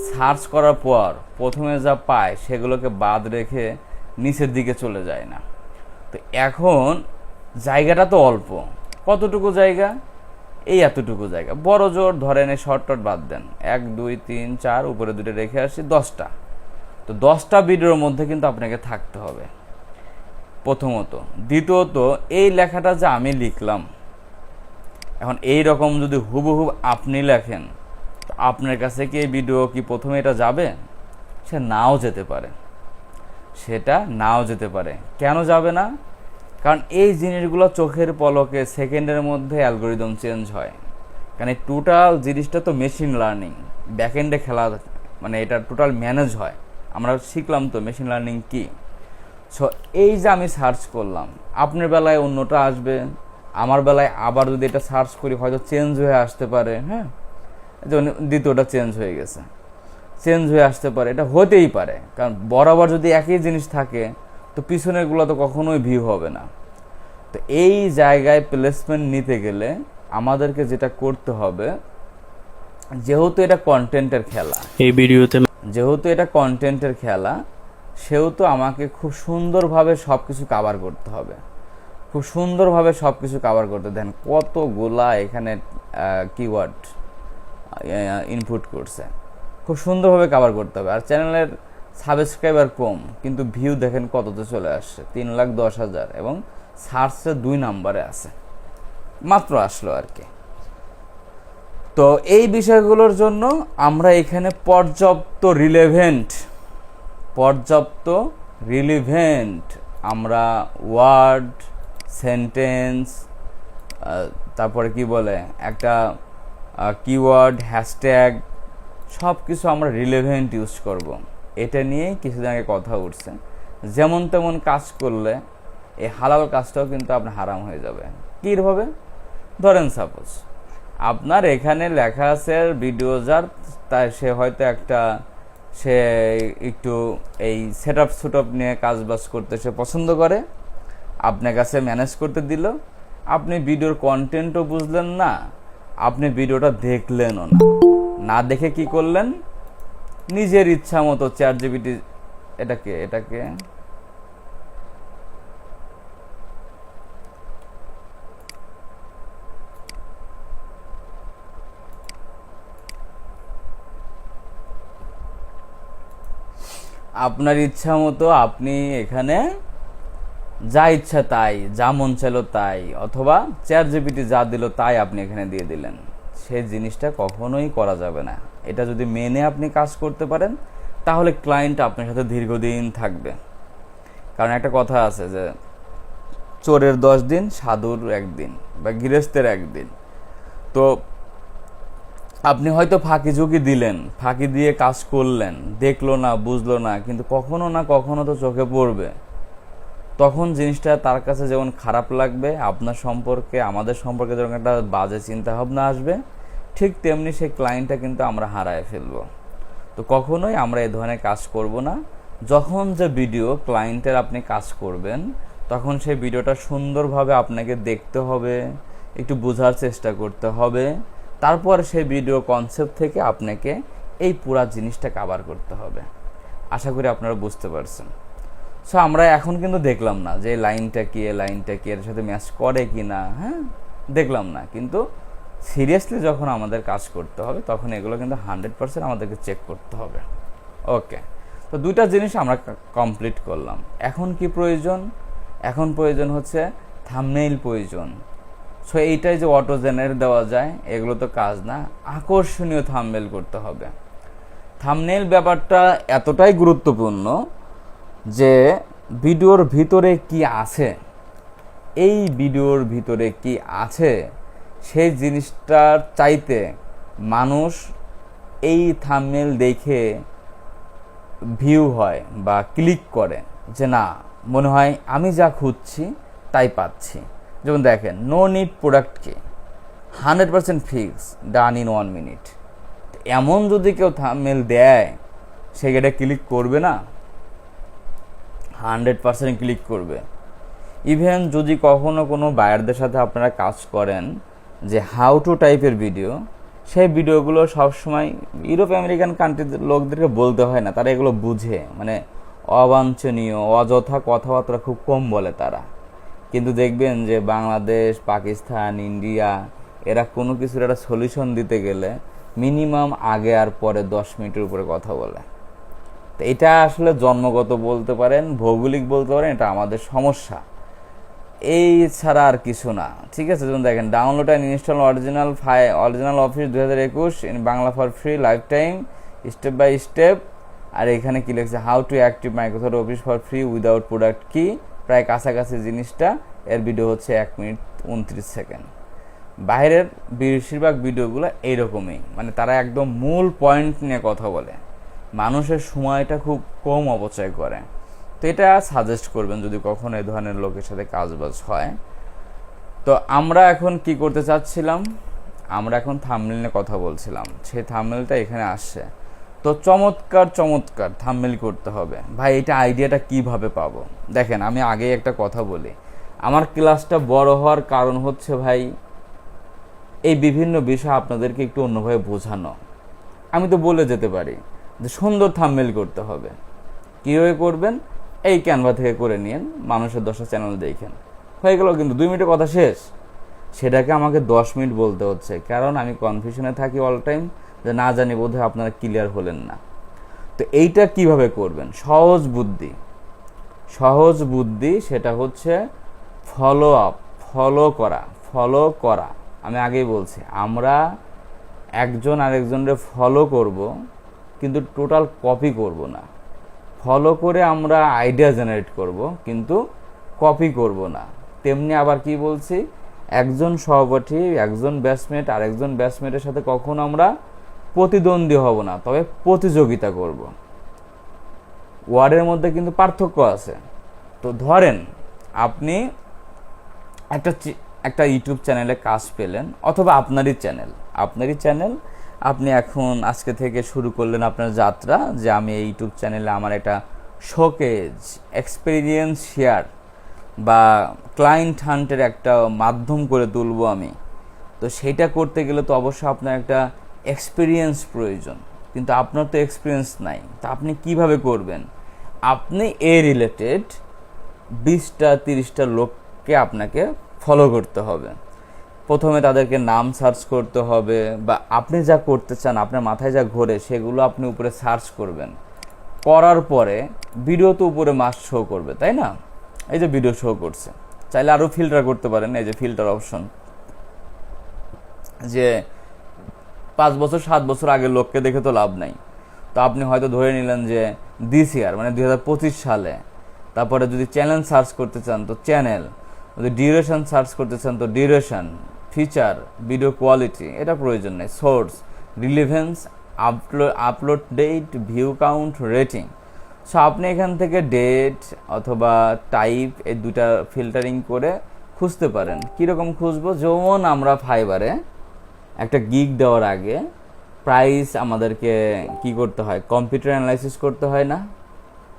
সার্চ করার পর প্রথমে যা পায় সেগুলোকে বাদ রেখে নিচের দিকে চলে যায় না। তো এখন জায়গাটা তো অল্প, কতটুকু জায়গা, এই এতটুকু জায়গা, বড় জোর ধরেন এই শর্টকাট বাদ দেন, 1, 2, 3, 4 উপরে 2টা রেখে আসি 10টা। তো 10টা ভিডিওর মধ্যে কিন্তু আপনাকে থাকতে হবে প্রথমত। দ্বিতীয়ত এই লেখাটা যে আমি লিখলাম, এখন এই রকম যদি হুবহু আপনি লেখেন তো আপনার কাছে কি এই ভিডিও কি প্রথমে এটা যাবে? সেটা নাও যেতে পারে। কেন যাবে না? কারণ এই জিনিসগুলো চোখের পলকে সেকেন্ডের মধ্যে অ্যালগোরিদম চেঞ্জ হয়। কারণ এই টোটাল জিনিসটা তো মেশিন লার্নিং, ব্যাকএন্ডে খেলা, মানে এটা টোটাল ম্যানেজ হয়। আমরা শিখলাম তো মেশিন লার্নিং কি। সো এই যে আমি সার্চ করলাম, আপনার বেলায় অন্যটা আসবে, আমার বেলায় আবার যদি এটা সার্চ করি হয়তো চেঞ্জ হয়ে আসতে পারে। হ্যাঁ, যেমন দ্বিতীয়টা চেঞ্জ হয়ে আসতে পারে, এটা হতেই পারে। কারণ বরাবর যদি একই জিনিস থাকে তো পিছনেরগুলো তো কখনোই ভিউ হবে না। তো এই জায়গায় প্লেসমেন্ট নিতে গেলে আমাদেরকে যেটা করতে হবে, যেহেতু এটা কন্টেন্টের খেলা, সেহেতু আমাকে খুব সুন্দরভাবে সব কিছু কাভার করতে হবে। দেন কতগুলা এখানে কিওয়ার্ড ইনপুট করছে, খুব সুন্দরভাবে কাভার করতে হবে। আর চ্যানেলের সাবস্ক্রাইবার কম, কিন্তু ভিউ দেখেন কততে চলে আসছে, 3,10,000 এবং সার্চে 2 নম্বরে আছে, মাত্র আসলো আর কি। তো এই বিষয়গুলোর জন্য আমরা এখানে পর্যাপ্ত রিলেভেন্ট আমরা ওয়ার্ড, সেন্টেন্স, তারপরে কি বলে একটা কিওয়ার্ড, হ্যাশট্যাগ, সব কিছু আমরা রিলেভেন্ট ইউজ করব। এটা নিয়েই কিছুদিন আগে কথা উঠছে, যেমন তেমন কাজ করলে এই হালাল কাজটাও কিন্তু আপনার হারাম হয়ে যাবে। কীভাবে? ধরেন সাপোজ আপনার এখানে লেখা আছে ভিডিও যার, তাই সে হয়তো সে একটু এই সেটআপ নিয়ে কাজবাজ করতে সে পছন্দ করে, আপনার কাছে ম্যানেজ করতে দিল, আপনি ভিডিওর কন্টেন্টও বুঝলেন না, আপনি ভিডিওটা দেখলেনও না দেখে কি করলেন, নিজের ইচ্ছা মতো চ্যাটজিপিটি এটাকে আপনার ইচ্ছা মতো আপনি এখানে যা ইচ্ছা তাই, যা মন চাইলো তাই, অথবা চ্যাটজিপিটি যা দিল তাই আপনি এখানে দিয়ে দিলেন। সেই জিনিসটা কখনোই করা যাবে না। এটা যদি মেনে আপনি কাজ করতে পারেন তাহলে ক্লায়েন্ট আপনার সাথে দীর্ঘদিন থাকবে। কারণ একটা কথা আছে যে চোরের 10 দিন, সাধুর 1 দিন, বা গৃহস্থের 1 দিন। তো আপনি হয়তো ফাঁকি ঝুঁকি দিলেন, ফাঁকি দিয়ে কাজ করলেন, দেখলো না, বুঝলো না, কিন্তু কখনো না কখনো তো চোখে পড়বে। তখন জিনিসটা তার কাছে যেমন খারাপ লাগবে, আপনার সম্পর্কে, আমাদের সম্পর্কে যখন একটা বাজে চিন্তা ভাবনা আসবে, ঠিক তেমনি সেই ক্লায়েন্টটা কিন্তু আমরা হারায় ফেলবো। তো কখনোই আমরা এই ধরনের কাজ করব না। যখন যে ভিডিও ক্লায়েন্টের আপনি কাজ করবেন, তখন সেই ভিডিওটা সুন্দরভাবে আপনাকে দেখতে হবে, একটু বোঝার চেষ্টা করতে হবে, তারপর সেই ভিডিও কনসেপ্ট থেকে আপনাকে এই পুরা জিনিসটা কভার করতে হবে। আশা করি আপনারা বুঝতে পারছেন। সো আমরা এখন কিন্তু দেখলাম না যে লাইনটা কি, এর সাথে ম্যাচ করে কি না, হ্যাঁ দেখলাম না, কিন্তু সিরিয়াসলি যখন আমাদের কাজ করতে হবে তখন এগুলো কিন্তু 100% আমাদেরকে চেক করতে হবে। ওকে, তো 2টা জিনিস আমরা কমপ্লিট করলাম। এখন কি প্রয়োজন? এখন প্রয়োজন হচ্ছে থাম্বনেইল প্রয়োজন। সো এইটাই যে অটো জেনারেট দেওয়া যায় এগুলো তো কাজ না, আকর্ষণীয় থাম্বনেইল করতে হবে। থাম্বনেইল ব্যাপারটা এতটাই গুরুত্বপূর্ণ যে ভিডিওর ভিতরে কি আছে, এই ভিডিওর ভিতরে কি আছে সেই জিনিসটার চাইতে মানুষ এই থাম্বনেইল দেখে ভিউ হয় বা ক্লিক করে, যে না মনে হয় আমি যা খুঁজছি তাই পাচ্ছি। যেমন দেখেন, নো নিড প্রোডাক্ট কি 100% ফিক্স, ডান ইন 1 মিনিট। এমন যদি কেউ থাম্বনেইল দেয়, সে এটা ক্লিক করবে না? 100% ক্লিক করবে। ইভেন যদি কখনো কোনো বায়ারদের সাথে আপনারা কাজ করেন যে হাউ টু টাইপের ভিডিও, সেই ভিডিওগুলো সবসময় ইউরোপ আমেরিকান কান্ট্রির লোকদেরকে বলতে হয় না, তারা এগুলো বুঝে, মানে অবাঞ্ছনীয় অযথা কথাবার্তা খুব কম বলে তারা। কিন্তু দেখবেন যে বাংলাদেশ, পাকিস্তান, ইন্ডিয়া, এরা কোনো কিছুর একটা সলিউশন দিতে গেলে মিনিমাম আগে আর পরে 10 মিনিটের উপরে কথা বলে। তো এটা আসলে জন্মগত বলতে পারেন, ভৌগোলিক বলতে পারেন, এটা আমাদের সমস্যা, এই ছাড়া আর কিছু না। ঠিক আছে, যেমন দেখেন, download and install original office 2021 in Bangla for free lifetime step by step. আর এখানে কি লিখছে, how to active Microsoft office for free without product key. প্রায় কাছাকাছি জিনিসটা, এর ভিডিও হচ্ছে 1 মিনিট 29 সেকেন্ড। বাইরের বেশিরভাগ ভিডিওগুলো এইরকমই, মানে তারা একদম মূল পয়েন্ট নিয়ে কথা বলে, মানুষের সময়টা খুব কম অপচয় করে। তো এটা সাজেস্ট করবেন যদি কখনো এই ধরনের লোকের সাথে কাজবাজ হয়। তো আমরা এখন কি করতে চাচ্ছিলাম, আমরা এখন থাম্বনেইল নিয়ে কথা বলছিলাম, সেই থাম্বনেইলটা এখানে আসছে। তো চমৎকার থাম্বনেইল করতে হবে। ভাই এটা আইডিয়াটা কিভাবে পাবো? দেখেন, আমি আগেই একটা কথা বলি, আমার ক্লাসটা বড় হওয়ার কারণ হচ্ছে ভাই এই বিভিন্ন বিষয় আপনাদেরকে একটু অন্যভাবে বোঝানো। আমি তো বলে যেতে পারি যে সুন্দর থাম্বনেইল করতে হবে, কীভাবে করবেন এই ক্যানভা থেকে করে নিন, মানুষের 10টা চ্যানেল দেখেন, হয়ে গেল। কিন্তু 2 মিনিটের কথা শেষ, সেটাকে আমাকে 10 মিনিট বলতে হচ্ছে, কারণ আমি কনফিউশনে থাকি অল টাইম, যে না জানি বোধহয় আপনারা ক্লিয়ার হলেন না। তো এইটা কিভাবে করবেন? সহজ বুদ্ধি, সেটা হচ্ছে ফলো করা। আমি আগেই বলছি, আমরা একজন আরেকজনের ফলো করব, কিন্তু টোটাল কপি করব না। ফলো করে আমরা আইডিয়া জেনারেট করব, কিন্তু কপি করব না। তেমনি আবার কি বলছি, একজন সহপাঠী, একজন ব্যাচমেট আর একজন ব্যাচমেটের সাথে কখনো আমরা প্রতিদ্বন্দ্বী হব না, তবে প্রতিযোগিতা করব। ওয়ার্ডের মধ্যে কিন্তু পার্থক্য আছে। তো ধরেন আপনি একটা ইউটিউব চ্যানেলে কাজ পেলেন, অথবা আপনারই চ্যানেল আপনি এখন আজকে থেকে শুরু করলেন আপনার যাত্রা, যে আমি এই ইউটিউব চ্যানেলে আমার একটা শোকেজ, এক্সপেরিয়েন্স শেয়ার বা ক্লায়েন্ট হান্টের একটা মাধ্যম করে তুলব আমি। তো সেইটা করতে গেলে তো অবশ্যই আপনার একটা এক্সপিরিয়েন্স প্রয়োজন, কিন্তু আপনার তো এক্সপিরিয়েন্স নাই। তা আপনি কিভাবে করবেন? আপনি এ রিলেটেড 20টা 30টা লোককে আপনাকে ফলো করতে হবে। প্রথমে তাদেরকে নাম সার্চ করতে হবে, বা আপনি যা করতে চান, আপনার মাথায় যা ঘোরে সেগুলো আপনি উপরে সার্চ করবেন। করার পরে ভিডিও তো উপরে মাস্ট শো করবে, তাই না? এই যে ভিডিও শো করছে, চাইলে আরও ফিল্টার করতে পারেন। এই যে ফিল্টার অপশন, যে 5 বছর 7 বছর আগের লোককে দেখে তো লাভ নাই। তো আপনি হয়তো ধরে নিলেন যে দিস ইয়ার মানে 2025 সালে। তারপরে যদি চ্যানেল সার্চ করতে চান তো চ্যানেল, যদি ডিউরেশন সার্চ করতে চান তো ডিউরেশন, ফিচার, ভিডিও কোয়ালিটি, এটা প্রয়োজন নেই। Source, relevance, upload date, view count, rating. So আপনি এখান থেকে ডেট অথবা টাইপ, এই দুটা ফিল্টারিং করে খুঁজতে পারেন। কীরকম খুঁজবো? যেমন আমরা ফাইবারে একটা গিগ দেওয়ার আগে প্রাইস আমাদেরকে কি করতে হয়, কম্পিউটার অ্যানালাইসিস করতে হয় না?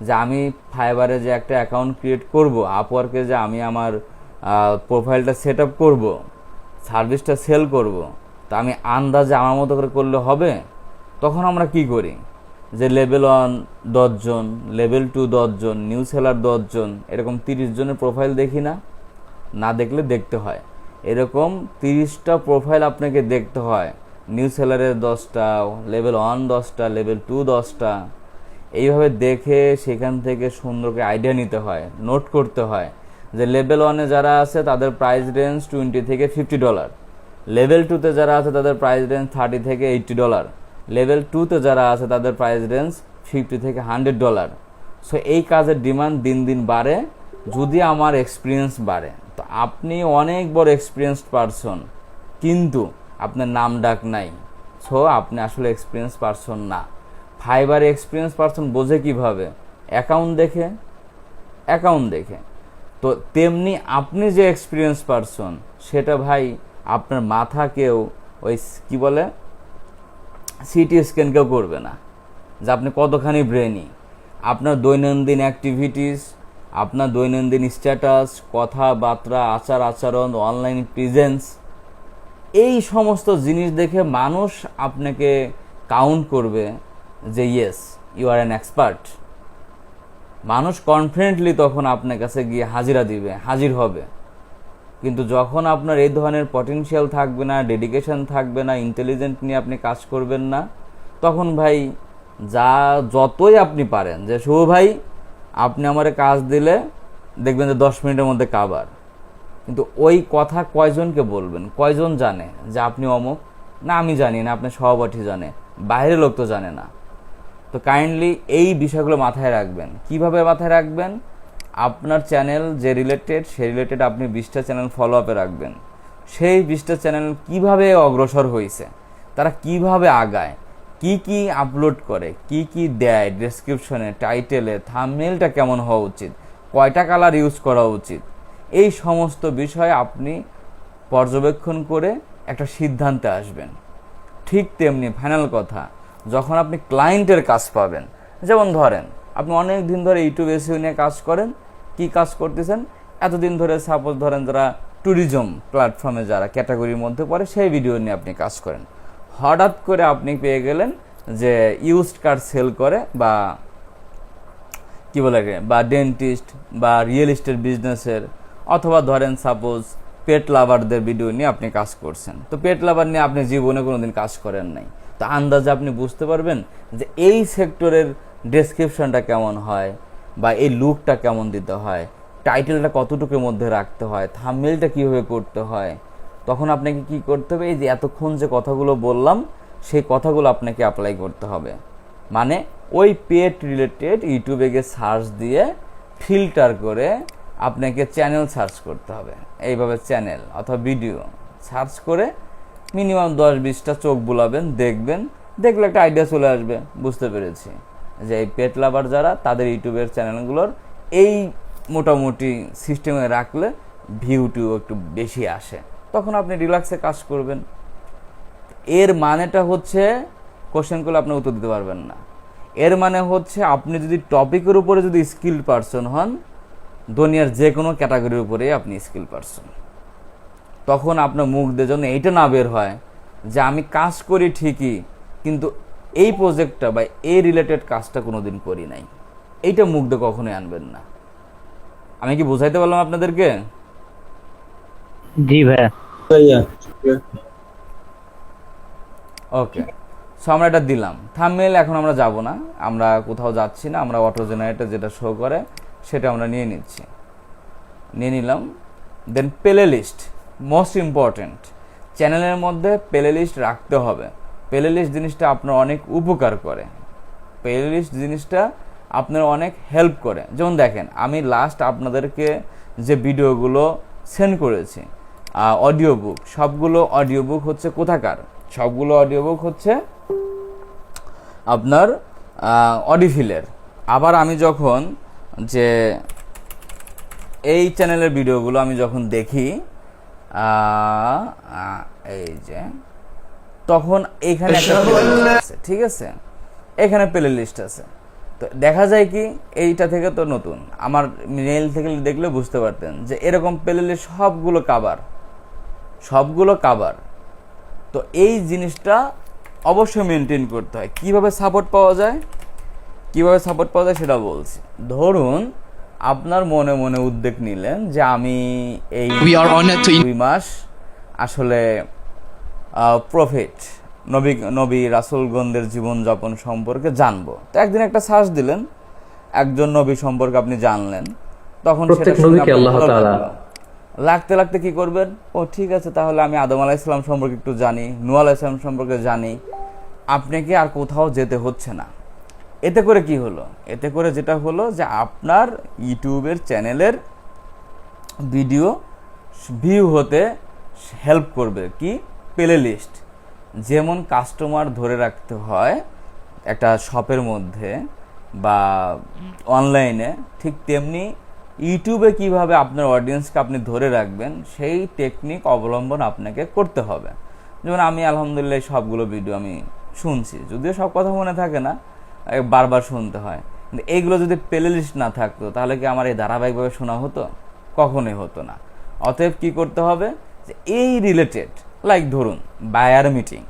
যে আমি ফাইবারে যে একটা অ্যাকাউন্ট ক্রিয়েট করব, আপওয়ার্কে যে আমি আমার প্রোফাইলটা সেট আপ করবো, সার্ভিসটা সেল করব, তা আমি আন্দাজে আমার মতো করে করলে হবে? তখন আমরা কি করি, যে লেভেল 1 10 জন, লেভেল 2 10 জন, নিউ সেলার 10 জন, এরকম 30 জনের প্রোফাইল দেখি না? না দেখলে দেখতে হয়। এরকম 30টা প্রোফাইল আপনাকে দেখতে হয়। নিউ সেলারের 10টা, লেভেল 1 10টা, লেভেল 2 10টা। এইভাবে দেখে সেখান থেকে সুন্দর করে আইডিয়া নিতে হয়, নোট করতে হয় যে লেভেল 1-এ যারা আছে তাদের প্রাইস রেঞ্জ $20 থেকে $50, লেভেল 2-তে যারা আছে তাদের প্রাইস রেঞ্জ $30 থেকে $80, লেভেল 2-তে যারা আছে তাদের প্রাইস রেঞ্জ $50 থেকে $100। সো এই কাজের ডিমান্ড দিন দিন বাড়ে যদি আমার এক্সপিরিয়েন্স বাড়ে। তো আপনি অনেক বড় এক্সপিরিয়েন্সড পারসন, কিন্তু আপনার নাম ডাক নাই, সো আপনি আসলে এক্সপিরিয়েন্স পারসন না। ফাইবারে এক্সপিরিয়েন্স পারসন বোঝে কিভাবে? অ্যাকাউন্ট দেখে। তো তেমনি আপনি যে এক্সপিরিয়েন্স পারসন, সেটা ভাই আপনার মাথা কেউ ওই কি বলে সিটি স্ক্যান কেউ করবে না যে আপনি কতখানি ব্রেনি। আপনার দৈনন্দিন অ্যাক্টিভিটিস, আপনার দৈনন্দিন স্ট্যাটাস, কথাবার্তা, আচার আচরণ, অনলাইন প্রেজেন্স, এই সমস্ত জিনিস দেখে মানুষ আপনাকে কাউন্ট করবে যে yes you are an expert. মানুষ কনফিডেন্টলি তখন আপনার কাছে গিয়ে হাজির হবে। কিন্তু যখন আপনার এই ধরনের পটেনশিয়াল থাকবে না, ডেডিকেশন থাকবে না, ইন্টেলিজেন্ট নিয়ে আপনি কাজ করবেন না, তখন ভাই যতই আপনি পারেন যে শুভ ভাই আপনি আমারে কাজ দিলে দেখবেন যে 10 মিনিটের মধ্যে কাভার, কিন্তু ওই কথা কয়জনকে বলবেন? কয়জন জানে যে আপনি অমুক? না, আমি জানি না, আপনার সহপাঠী জানে, বাইরের লোক তো জানে না। তো কাইন্ডলি এই বিষয়গুলো মাথায় রাখবেন। কিভাবে মাথায় রাখবেন? আপনার চ্যানেল যে রিলেটেড আপনি 20টা চ্যানেল ফলো আপে রাখবেন। সেই 20টা চ্যানেল কিভাবে অগ্রসর হয়েছে, তারা কিভাবে আগায়, কি আপলোড করে, কি দেয়, ডেসক্রিপশনে, টাইটেলে, থাম্বনেইলটা কেমন হওয়া উচিত, কয়টা কালার ইউজ করা উচিত, এই সমস্ত বিষয় আপনি পর্যবেক্ষণ করে একটা সিদ্ধান্তে আসবেন। ঠিক তেমনি ফাইনাল কথা, যখন আপনি ক্লায়েন্টের কাজ পাবেন, যেমন ধরেন আপনি অনেক দিন ধরে ইউটিউব এসইও নিয়ে কাজ করেন, কি কাজ করতেছেন এতদিন ধরে, সাপোজ ধরেন যারা ট্যুরিজম প্ল্যাটফর্মে যারা ক্যাটাগরির মধ্যে পড়ে সেই ভিডিও নিয়ে আপনি কাজ করেন, হঠাৎ করে আপনি পেয়ে গেলেন যে ইউজড কার সেল করে বা কি বলে বা ডেন্টিস্ট বা রিয়েল এস্টেট বিজনেসের, অথবা ধরেন সাপোজ পেট লাভারদের ভিডিও নিয়ে আপনি কাজ করছেন। তো পেট লাভার নিয়ে আপনি জীবনে কোনোদিন কাজ করেন নাই, তো আন্দাজে আপনি বুঝতে পারবেন যে এই সেক্টরের ডেসক্রিপশনটা কেমন হয় বা এই লুকটা কেমন দিতে হয়, টাইটেলটা কতটুকুর মধ্যে রাখতে হয়, থাম্বনেলটা কীভাবে করতে হয়, তখন আপনাকে কি করতে হবে, এই যে এতক্ষণ যে কথাগুলো বললাম সেই কথাগুলো আপনাকে অ্যাপ্লাই করতে হবে। মানে ওই পেট রিলেটেড ইউটিউবে গিয়ে সার্চ দিয়ে ফিল্টার করে আপনাকে চ্যানেল সার্চ করতে হবে। এইভাবে চ্যানেল অথবা ভিডিও সার্চ করে মিনিমাম 10-20টা চোখ বুলাবেন, দেখলে একটা আইডিয়া চলে আসবে, বুঝতে পেরেছি যে এই পেট লাভার যারা তাদের ইউটিউবের চ্যানেলগুলোর এই মোটামুটি সিস্টেমে রাখলে ভিউটিও একটু বেশি আসে, তখন আপনি রিল্যাক্সে কাজ করবেন। এর মানেটা হচ্ছে কোশ্চেনগুলো আপনি উত্তর দিতে পারবেন না। এর মানে হচ্ছে আপনি যদি টপিকের উপরে যদি স্কিল পারসন হন, দুনিয়ার যে কোনো ক্যাটাগরির উপরেই আপনি স্কিল পারসন, তখন আপনার মুখ দিয়ে যেন এইটা না বের হয় যে আমি কাজ করি ঠিকই কিন্তু এই প্রজেক্টটা বা এই রিলেটেড কাজটা কোনোদিন করি নাই, এইটা মুখ দিয়ে কখনোই আনবেন না। আমি কি বোঝাইতে পারলাম আপনাদেরকে? জি ভাইয়া। ওকে, সো আমরা এটা দিলাম থাম্বনেল। এখন আমরা যাব না, আমরা কোথাও যাচ্ছি না, আমরা অটো জেনারেটর যেটা শো করে সেটা আমরা নিয়ে নিলাম। দেন প্লে লিস্ট, মোস্ট ইম্পর্টেন্ট। চ্যানেলের মধ্যে প্লে লিস্ট রাখতে হবে। প্লে লিস্ট জিনিসটা আপনার অনেক উপকার করে, প্লে লিস্ট জিনিসটা আপনার অনেক হেল্প করে। যেমন দেখেন, আমি লাস্ট আপনাদেরকে যে ভিডিওগুলো সেন্ড করেছি অডিও বুক, সবগুলো অডিও বুক হচ্ছে কোথাকার? সবগুলো অডিও বুক হচ্ছে আপনার অডিফিলের। আবার আমি যখন যে এই চ্যানেলের ভিডিওগুলো আমি যখন দেখি এই যে, তখন এইখানে একটা প্লে লিস্ট আছে, ঠিক আছে, এখানে প্লে লিস্ট আছে। তো দেখা যায় কি, এইটা থেকে তো নতুন, আমার মেইল থেকে দেখলে বুঝতে পারতেন যে এরকম প্লে লিস্ট সবগুলো কাভার। তো এই জিনিসটা অবশ্যই মেনটেন করতে হয়। কিভাবে সাপোর্ট পাওয়া যায় সেটা বলছি। ধরুন আপনার মনে মনে উদ্যোগ নিলেন যে আমি এই 2 মাস আসলে প্রফেট নবী রাসূলগণদের জীবনযাপন সম্পর্কে জানবো। তো একদিন একটা সার্চ দিলেন, একজন নবী সম্পর্কে আপনি জানলেন, তখন প্রত্যেক নবীকে আল্লাহ তাআলা লাগতে কি করবেন? ও ঠিক আছে, তাহলে আমি আদম আলাইহিস সালাম সম্পর্কে একটু জানি, নূহ আলাইহিস সালাম সম্পর্কে জানি। আপনাকে আর কোথাও যেতে হচ্ছে না। এতে করে কি হলো? এতে করে যেটা হলো যে আপনার ইউটিউবের চ্যানেলের ভিডিও ভিউ হতে হেল্প করবে কি? Play list. যেমন কাস্টমার ধরে রাখতে হয় একটা শপের মধ্যে বা অনলাইনে, ঠিক তেমনি ইউটিউবে কিভাবে আপনার অডিয়েন্সকে আপনি ধরে রাখবেন সেই টেকনিক অবলম্বন আপনাকে করতে হবে। যেমন আমি আলহামদুলিল্লাহ সবগুলো ভিডিও আমি শুনছি, যদিও সব কথা মনে থাকে না, বারবার শুনতে হয়। কিন্তু এইগুলো যদি প্লে লিস্ট না থাকতো তাহলে কি আমার এই ধারাবাহিকভাবে শোনা হতো? কখনোই হতো না। অতএব কি করতে হবে, যে এই রিলেটেড, লাইক ধরুন বায়ার মিটিং,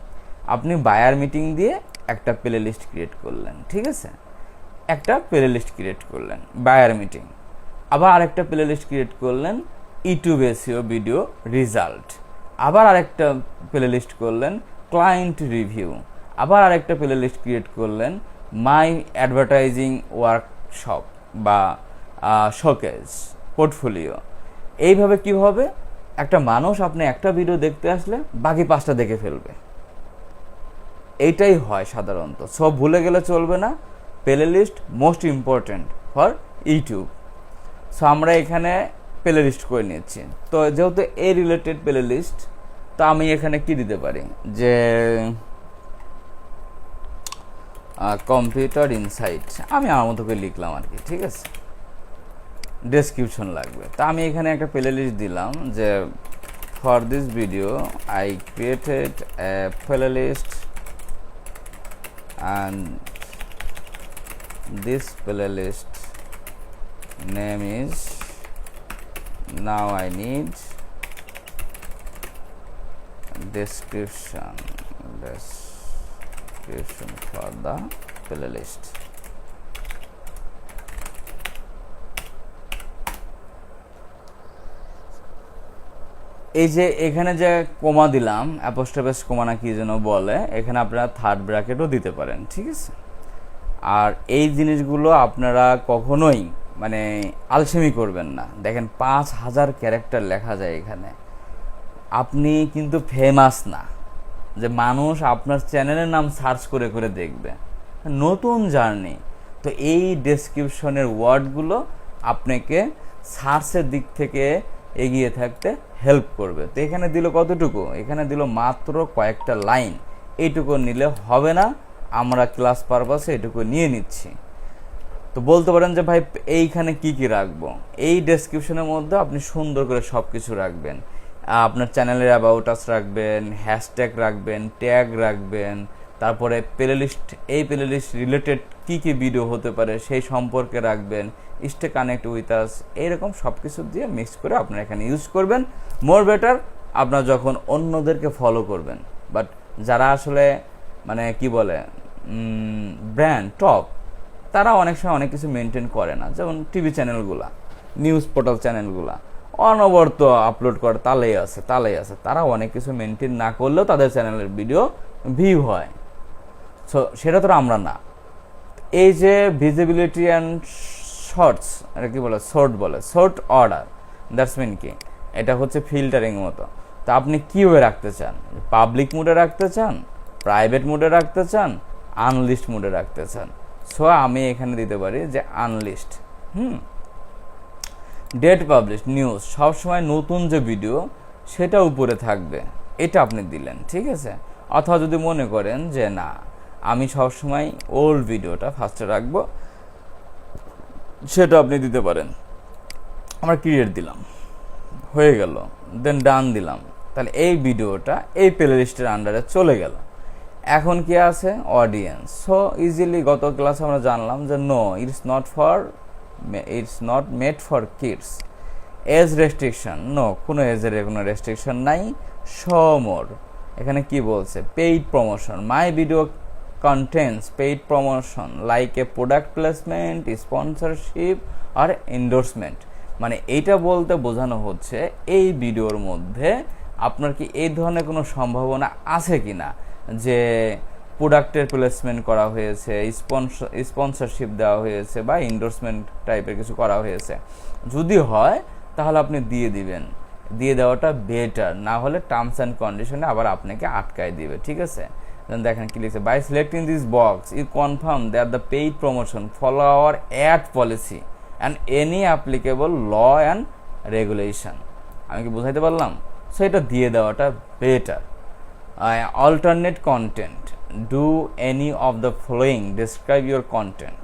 আপনি বায়ার মিটিং দিয়ে একটা প্লে লিস্ট ক্রিয়েট করলেন, ঠিক আছে, একটা প্লে লিস্ট ক্রিয়েট করলেন বায়ার মিটিং। আবার আরেকটা প্লে লিস্ট ক্রিয়েট করলেন ইউটিউব এসইও ভিডিও রেজাল্ট। আবার আরেকটা প্লে লিস্ট করলেন ক্লায়েন্ট রিভিউ। আবার আরেকটা প্লে লিস্ট ক্রিয়েট করলেন মাই অ্যাডভার্টাইজিং ওয়ার্কশপ বা শোকেজ পোর্টফোলিও। এইভাবে কি হবে, একটা মানুষ আপনি একটা ভিডিও দেখতে আসলে বাকি 5টা দেখে ফেলবে। এইটাই হয় সাধারণত। সব ভুলে গেলে চলবে না। Playlist most important for YouTube. So আমরা এখানে প্লে লিস্ট করে নিচ্ছি। তো যেহেতু এই রিলেটেড প্লে লিস্ট, তো আমি এখানে কি দিতে পারি, যে কম্পিউটার ইনসাইট আমি আমার মতো করে লিখলাম আর কি, ঠিক আছে, ডেসক্রিপশন লাগবে। তো আমি এখানে একটা প্লে লিস্ট দিলাম যে for this video I created a playlist and this playlist name is now I need description for the playlist. এই যে এখানে যে কোমা দিলাম, অ্যাপোস্ট্রোফেস কোমা না কি যেন বলে, এখানে আপনারা থার্ড ব্র্যাকেটও দিতে পারেন, ঠিক আছে। আর এই জিনিসগুলো আপনারা কখনোই মানে আলসেমি করবেন না। দেখেন 5,000 ক্যারেক্টার লেখা যায় এখানে। আপনি কিন্তু ফেমাস না যে মানুষ আপনার চ্যানেলের নাম সার্চ করে করে দেখবে। নতুন জার্নি, তো এই ডেসক্রিপশনের ওয়ার্ডগুলো আপনাকে সার্চের দিক থেকে এগিয়ে থাকতে হেল্প করবে। তো এখানে দিল কতটুকু, এখানে দিল মাত্র কয়েকটা লাইন। এইটুকু নিলে হবে না, আমরা ক্লাস পারপাসে এটুকু নিয়ে নিচ্ছি। তো বলতে পারেন যে ভাই এইখানে কি কি রাখবো, এই ডেসক্রিপশনের মধ্যে আপনি সুন্দর করে সব কিছু রাখবেন। আপনার চ্যানেলের অ্যাবাউট আস রাখবেন, হ্যাশট্যাগ রাখবেন, ট্যাগ রাখবেন, তারপরে প্লেলিস্ট, এই প্লেলিস্ট রিলেটেড কি কি ভিডিও হতে পারে সেই সম্পর্কে রাখবেন, স্টে কানেক্ট উইথ আস, এইরকম সব কিছু দিয়ে মিক্স করে আপনারা এখানে ইউজ করবেন। মোর বেটার আপনার যখন অন্যদেরকে ফলো করবেন। বাট যারা আসলে মানে কি বলে ব্র্যান্ড টপ, তারা অনেক সময় অনেক কিছু মেনটেন করে না। যেমন টিভি চ্যানেলগুলা, নিউজ পোর্টাল চ্যানেলগুলা অনবরত আপলোড করে তালেই আছে। তারা অনেক কিছু মেনটেন না করলেও তাদের চ্যানেলের ভিডিও ভিউ হয়। সো সেটা তো আমরা না। এই যে ভিজিবিলিটি অ্যান্ড শর্টস, এটা কি বলে, শর্ট অর্ডার, দ্যাটস মিন কি, এটা হচ্ছে ফিল্টারিং মতো। তো আপনি কীভাবে রাখতে চান, পাবলিক মুডে রাখতে চান, প্রাইভেট মুডে রাখতে চান, আনলিস্ট মুডে রাখতে চান। সো আমি এখানে দিতে পারি যে আনলিস্ট। ডেট পাবলিশ, নিউজ, সবসময় নতুন যে ভিডিও সেটা উপরে থাকবে, এটা আপনি দিলেন, ঠিক আছে। অথবা যদি মনে করেন যে না আমি সবসময় ওল্ড ভিডিওটা ফার্স্টে রাখবো, সেটা আপনি দিতে পারেন। আমরা ক্রিয়েট দিলাম, হয়ে গেল, দেন ডান দিলাম, তাহলে এই ভিডিওটা এই প্লেলিস্টের আন্ডারে চলে গেল। এখন কি আছে, অডিয়েন্স। সো ইজিলি গত ক্লাসে আমরা জানলাম যে no, it's not made for kids. Age restriction, no, কোনো এজের কোনো রেস্ট্রিকশন নাই। শো মোর, এখানে কি বলছে, paid promotion, my video contents paid promotion like a product placement, sponsorship আর এন্ডোর্সমেন্ট। মানে এইটা বলতে বোঝানো হচ্ছে এই ভিডিওর মধ্যে আপনার কি এই ধরনের কোনো সম্ভাবনা আছে কি না যে প্রোডাক্টের প্লেসমেন্ট করা হয়েছে, স্পন্সরশিপ দেওয়া হয়েছে বা এন্ডোর্সমেন্ট টাইপের কিছু করা হয়েছে। যদি হয় তাহলে আপনি দিয়ে দিবেন, দিয়ে দেওয়াটা বেটার। না হলে টার্মস অ্যান্ড কন্ডিশনে আবার আপনাকে আটকায় দিবে, ঠিক আছে। দেখেন কি লিখছে, by selecting this box you confirm that the paid promotion follow our ad policy and any applicable law and regulation. আমি কি বুঝাইতে পারলাম? সো এটা দিয়ে দেওয়াটা better. Alternate content, do any of the following, describe your content.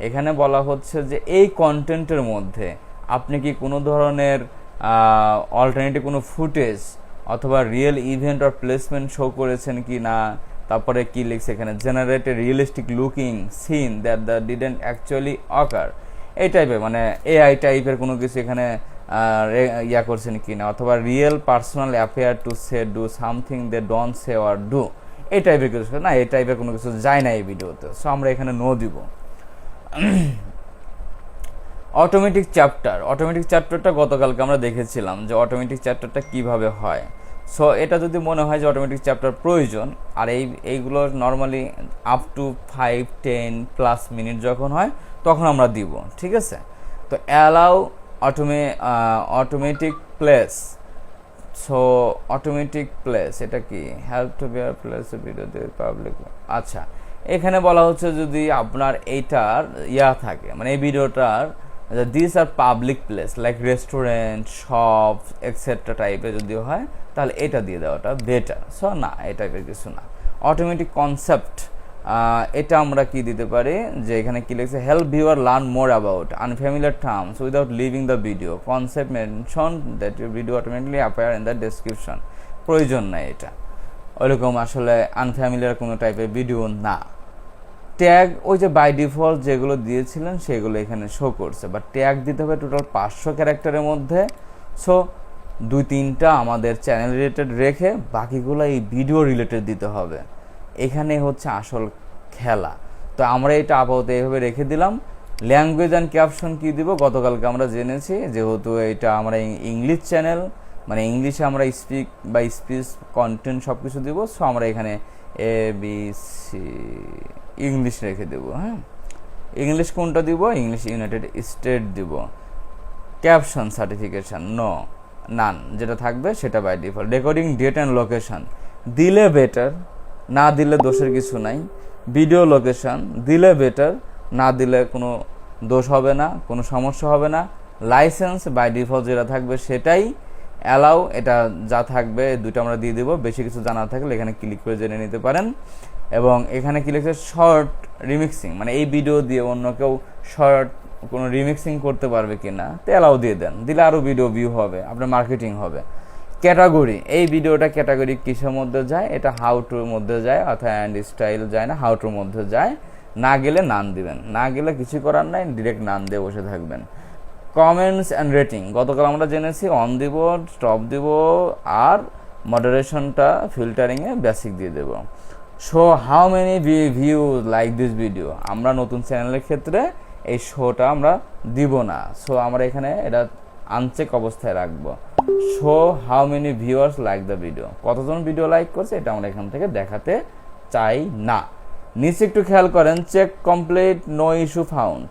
এখানে বলা হচ্ছে যে এই কন্টেন্টের মধ্যে আপনি কি কোনো ধরনের অল্টারনেটিভ কোনো ফুটেজ অথবা রিয়েল ইভেন্ট আর প্লেসমেন্ট শো করেছেন কি না। তারপরে কি লিখছে এখানে, generate a realistic looking scene that the didn't actually occur. এই টাইপের মানে এআই টাইপের কোনো কিছু এখানে ইয়া করছেন কি না, অথবা real personal affair to say do something they don't say or do, এই টাইপের কিছু না, এই টাইপের কোনো কিছু যায় না এই ভিডিওতে। সো আমরা এখানে নো দিব। অটোমেটিক চ্যাপ্টারটা গতকালকে আমরা দেখেছিলাম যে অটোমেটিক চ্যাপ্টারটা কিভাবে হয়। সো এটা যদি মনে হয় যে অটোমেটিক চ্যাপ্টার প্রয়োজন, আর এইগুলো নর্মালি আপ টু 5-10+ মিনিট যখন হয় তখন আমরা দিব, ঠিক আছে। তো allow automatic place. So automatic place এটা কি, help to bare place video public. আচ্ছা, এখানে বলা হচ্ছে যদি আপনার এইটার থাকে মানে এই ভিডিওটার this are public place like restaurant, shop etcetera টাইপের যদি হয় তাহলে এটা দিয়ে দেওয়াটা বেটার। সো না, এই টাইপের কিছু না। অটোমেটিক কনসেপ্ট, এটা আমরা কি দিতে পারি যে এখানে কি লিখছে, help viewer learn more about unfamiliar terms without living the video, concept mention that your video automatically appear in the description. প্রয়োজন নাই এটা, ওইরকম আসলে আনফ্যামিলিয়ার কোনো টাইপের ভিডিও না। ট্যাগ ওই যে বাই ডিফল্ট যেগুলো দিয়েছিলেন সেগুলো এখানে শো করছে, বাট ট্যাগ দিতে হবে টোটাল 500 ক্যারেক্টারের মধ্যে। সো 2-3টা আমাদের চ্যানেল রিলেটেড রেখে বাকিগুলো এই ভিডিও রিলেটেড দিতে হবে। এখানে হচ্ছে আসল খেলা। তো আমরা এটা আপাতত এইভাবে রেখে দিলাম। ল্যাঙ্গুয়েজ অ্যান্ড ক্যাপশন কী দিব, গতকালকে আমরা জেনেছি, যেহেতু এটা আমরা ইংলিশ চ্যানেল, মানে ইংলিশে আমরা স্পিক বা স্পিচ কন্টেন্ট সব কিছু দিব। সো আমরা এখানে ABC ইংলিশ রেখে দেবো। হ্যাঁ, ইংলিশ কোনটা দিব, ইংলিশ ইউনাইটেড স্টেট দিব। ক্যাপশন সার্টিফিকেশন নো, নান, যেটা থাকবে সেটা by default. Recording date and location দিলে বেটার, না দিলে দোষের কিছু নাই। ভিডিও লোকেশন দিলে বেটার, না দিলে কোনো দোষ হবে না, কোনো সমস্যা হবে না। লাইসেন্স বাই ডিফল্ট যেটা থাকবে সেটাই অ্যালাউ, এটা যা থাকবে দুটো আমরা দিয়ে দেবো। বেশি কিছু জানা থাকলে এখানে ক্লিক করে জেনে নিতে পারেন। এবং এখানে কি লিখছে, শর্ট রিমিক্সিং, মানে এই ভিডিও দিয়ে অন্য কেউ শর্ট কোনো রিমিক্সিং করতে পারবে কি না, তো অ্যালাউ দিয়ে দেন, দিলে আরও ভিডিও ভিউ হবে, আপনার মার্কেটিং হবে। ক্যাটাগরি, এই ভিডিওটা ক্যাটাগরি কিসের মধ্যে যায়, এটা হাউ টুর মধ্যে যায়, অর্থাৎ অ্যান্ড স্টাইল যায় না, হাউ টুর মধ্যে যায়। না গেলে নান দিবেন, না গেলে কিছু করার নাই, ডিরেক্ট নান দিয়ে বসে থাকবেন। কমেন্টস অ্যান্ড রেটিং গতকাল আমরা জেনেছি অন দিব, স্টপ দিব, আর মডারেশনটা ফিল্টারিংয়ে বেসিক দিয়ে দেব। Show how many view like this video, আমরা নতুন চ্যানেলের ক্ষেত্রে এই শোটা আমরা দিব না, সো আমরা এখানে এটা আনচেক অবস্থায় রাখবো। Show how many viewers like the video, কতজন ভিডিও লাইক করছে এটা আমরা এখান থেকে দেখাতে চাই না। নিচে একটু খেয়াল করেন, check complete, no issue found,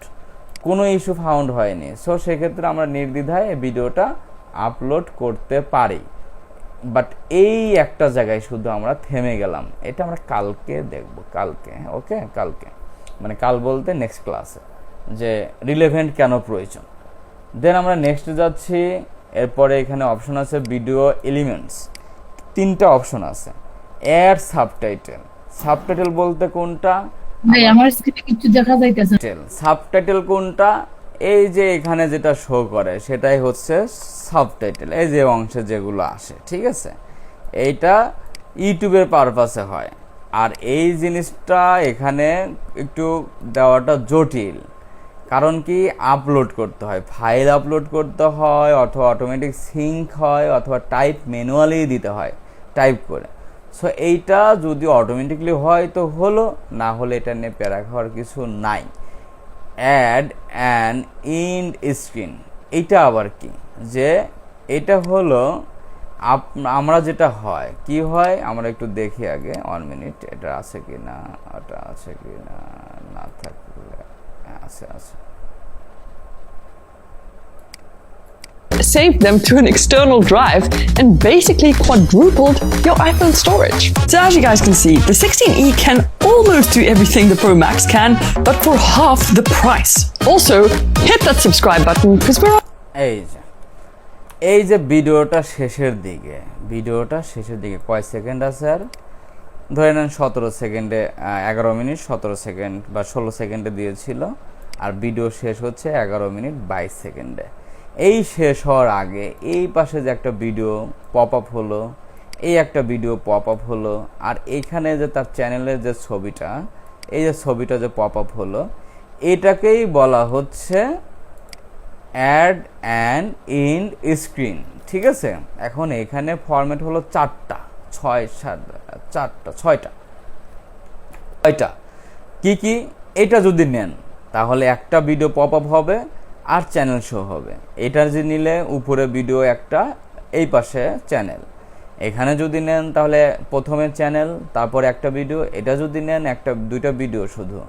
কোনো ইস্যু ফাউন্ড হয়নি। সো সেক্ষেত্রে আমরা নির্দ্বিধায় এই ভিডিওটা আপলোড করতে পারি। বাট এই একটা জায়গায় শুধু আমরা থেমে গেলাম, এটা আমরা কালকে দেখব, কালকে, ওকে, কালকে মানে কাল বলতে নেক্সট ক্লাসে, যে রিলেভেন্ট কেন প্রয়োজন। দেন আমরা নেক্সট যাচ্ছি। এরপরে এখানে অপশন আছে ভিডিও এলিমেন্টস, 3টা অপশন আছে। অ্যাড সাবটাইটেল, সাবটাইটেল বলতে কোনটা, ভাই আমার স্ক্রিনে কিছু দেখা যাইতেছে না। সাবটাইটেল কোনটা, এই যে এখানে যেটা শো করে সেটাই হচ্ছে সাবটাইটেল, এই যে অংশে যেগুলো আসে, ঠিক আছে। এইটা ইউটিউবের পারপাসে হয়, আর এই জিনিসটা এখানে একটু দেওয়াটা জটিল, কারণ কি আপলোড করতে হয়, ফাইল আপলোড করতে হয়, অথবা অটোমেটিক সিঙ্ক হয়, অথবা টাইপ ম্যানুয়ালি দিতে হয় টাইপ করে। সো এইটা যদি অটোমেটিকলি হয় তো হলো, না হলে এটা নিয়ে প্যারা খাওয়ার কিছু নাই। অ্যাড অ্যান ইন্ড স্ক্রিন, এইটা আবার কি, যে এটা হলো আমরা যেটা হয় কি হয়, আমরা একটু দেখি আগে 1 মিনিট, এটা আছে কি না, ওটা আছে কি না, না থাকলে আছে আছে। Saved them to an external drive and basically quadrupled your iPhone storage. So as you guys can see, the 16e can almost do everything the Pro Max can, but for half the price. Also, hit that subscribe button because we're এই যে ভিডিওটা শেষের দিকে কয় second আছে, আর ধরে নেন 17 সেকেন্ডে, 11 মিনিট 17 সেকেন্ড বা 16 সেকেন্ডে দিয়েছিল, আর ভিডিও শেষ হচ্ছে 11 মিনিট 22 সেকেন্ডে। এই শেষ হওয়ার আগে এই পাশে যে একটা ভিডিও পপ আপ হলো, এই একটা ভিডিও পপ আপ হলো, আর এইখানে যে তার চ্যানেলের যে ছবিটা, এই যে ছবিটা যে পপ আপ হলো, এটাকেই বলা হচ্ছে অ্যাড অ্যান ইন্ড স্ক্রিন, ঠিক আছে। এখন এখানে ফরম্যাট হলো 4টা, 6টা কি কি, এটা যদি নেন তাহলে একটা ভিডিও পপ আপ হবে আর চ্যানেল শো হবে। এটার যে নিলে উপরে ভিডিও একটা, এই পাশে চ্যানেল। এখানে যদি নেন তাহলে প্রথমে চ্যানেল, তারপরে একটা ভিডিও। এটা যদি নেন দুইটা ভিডিও শুধু,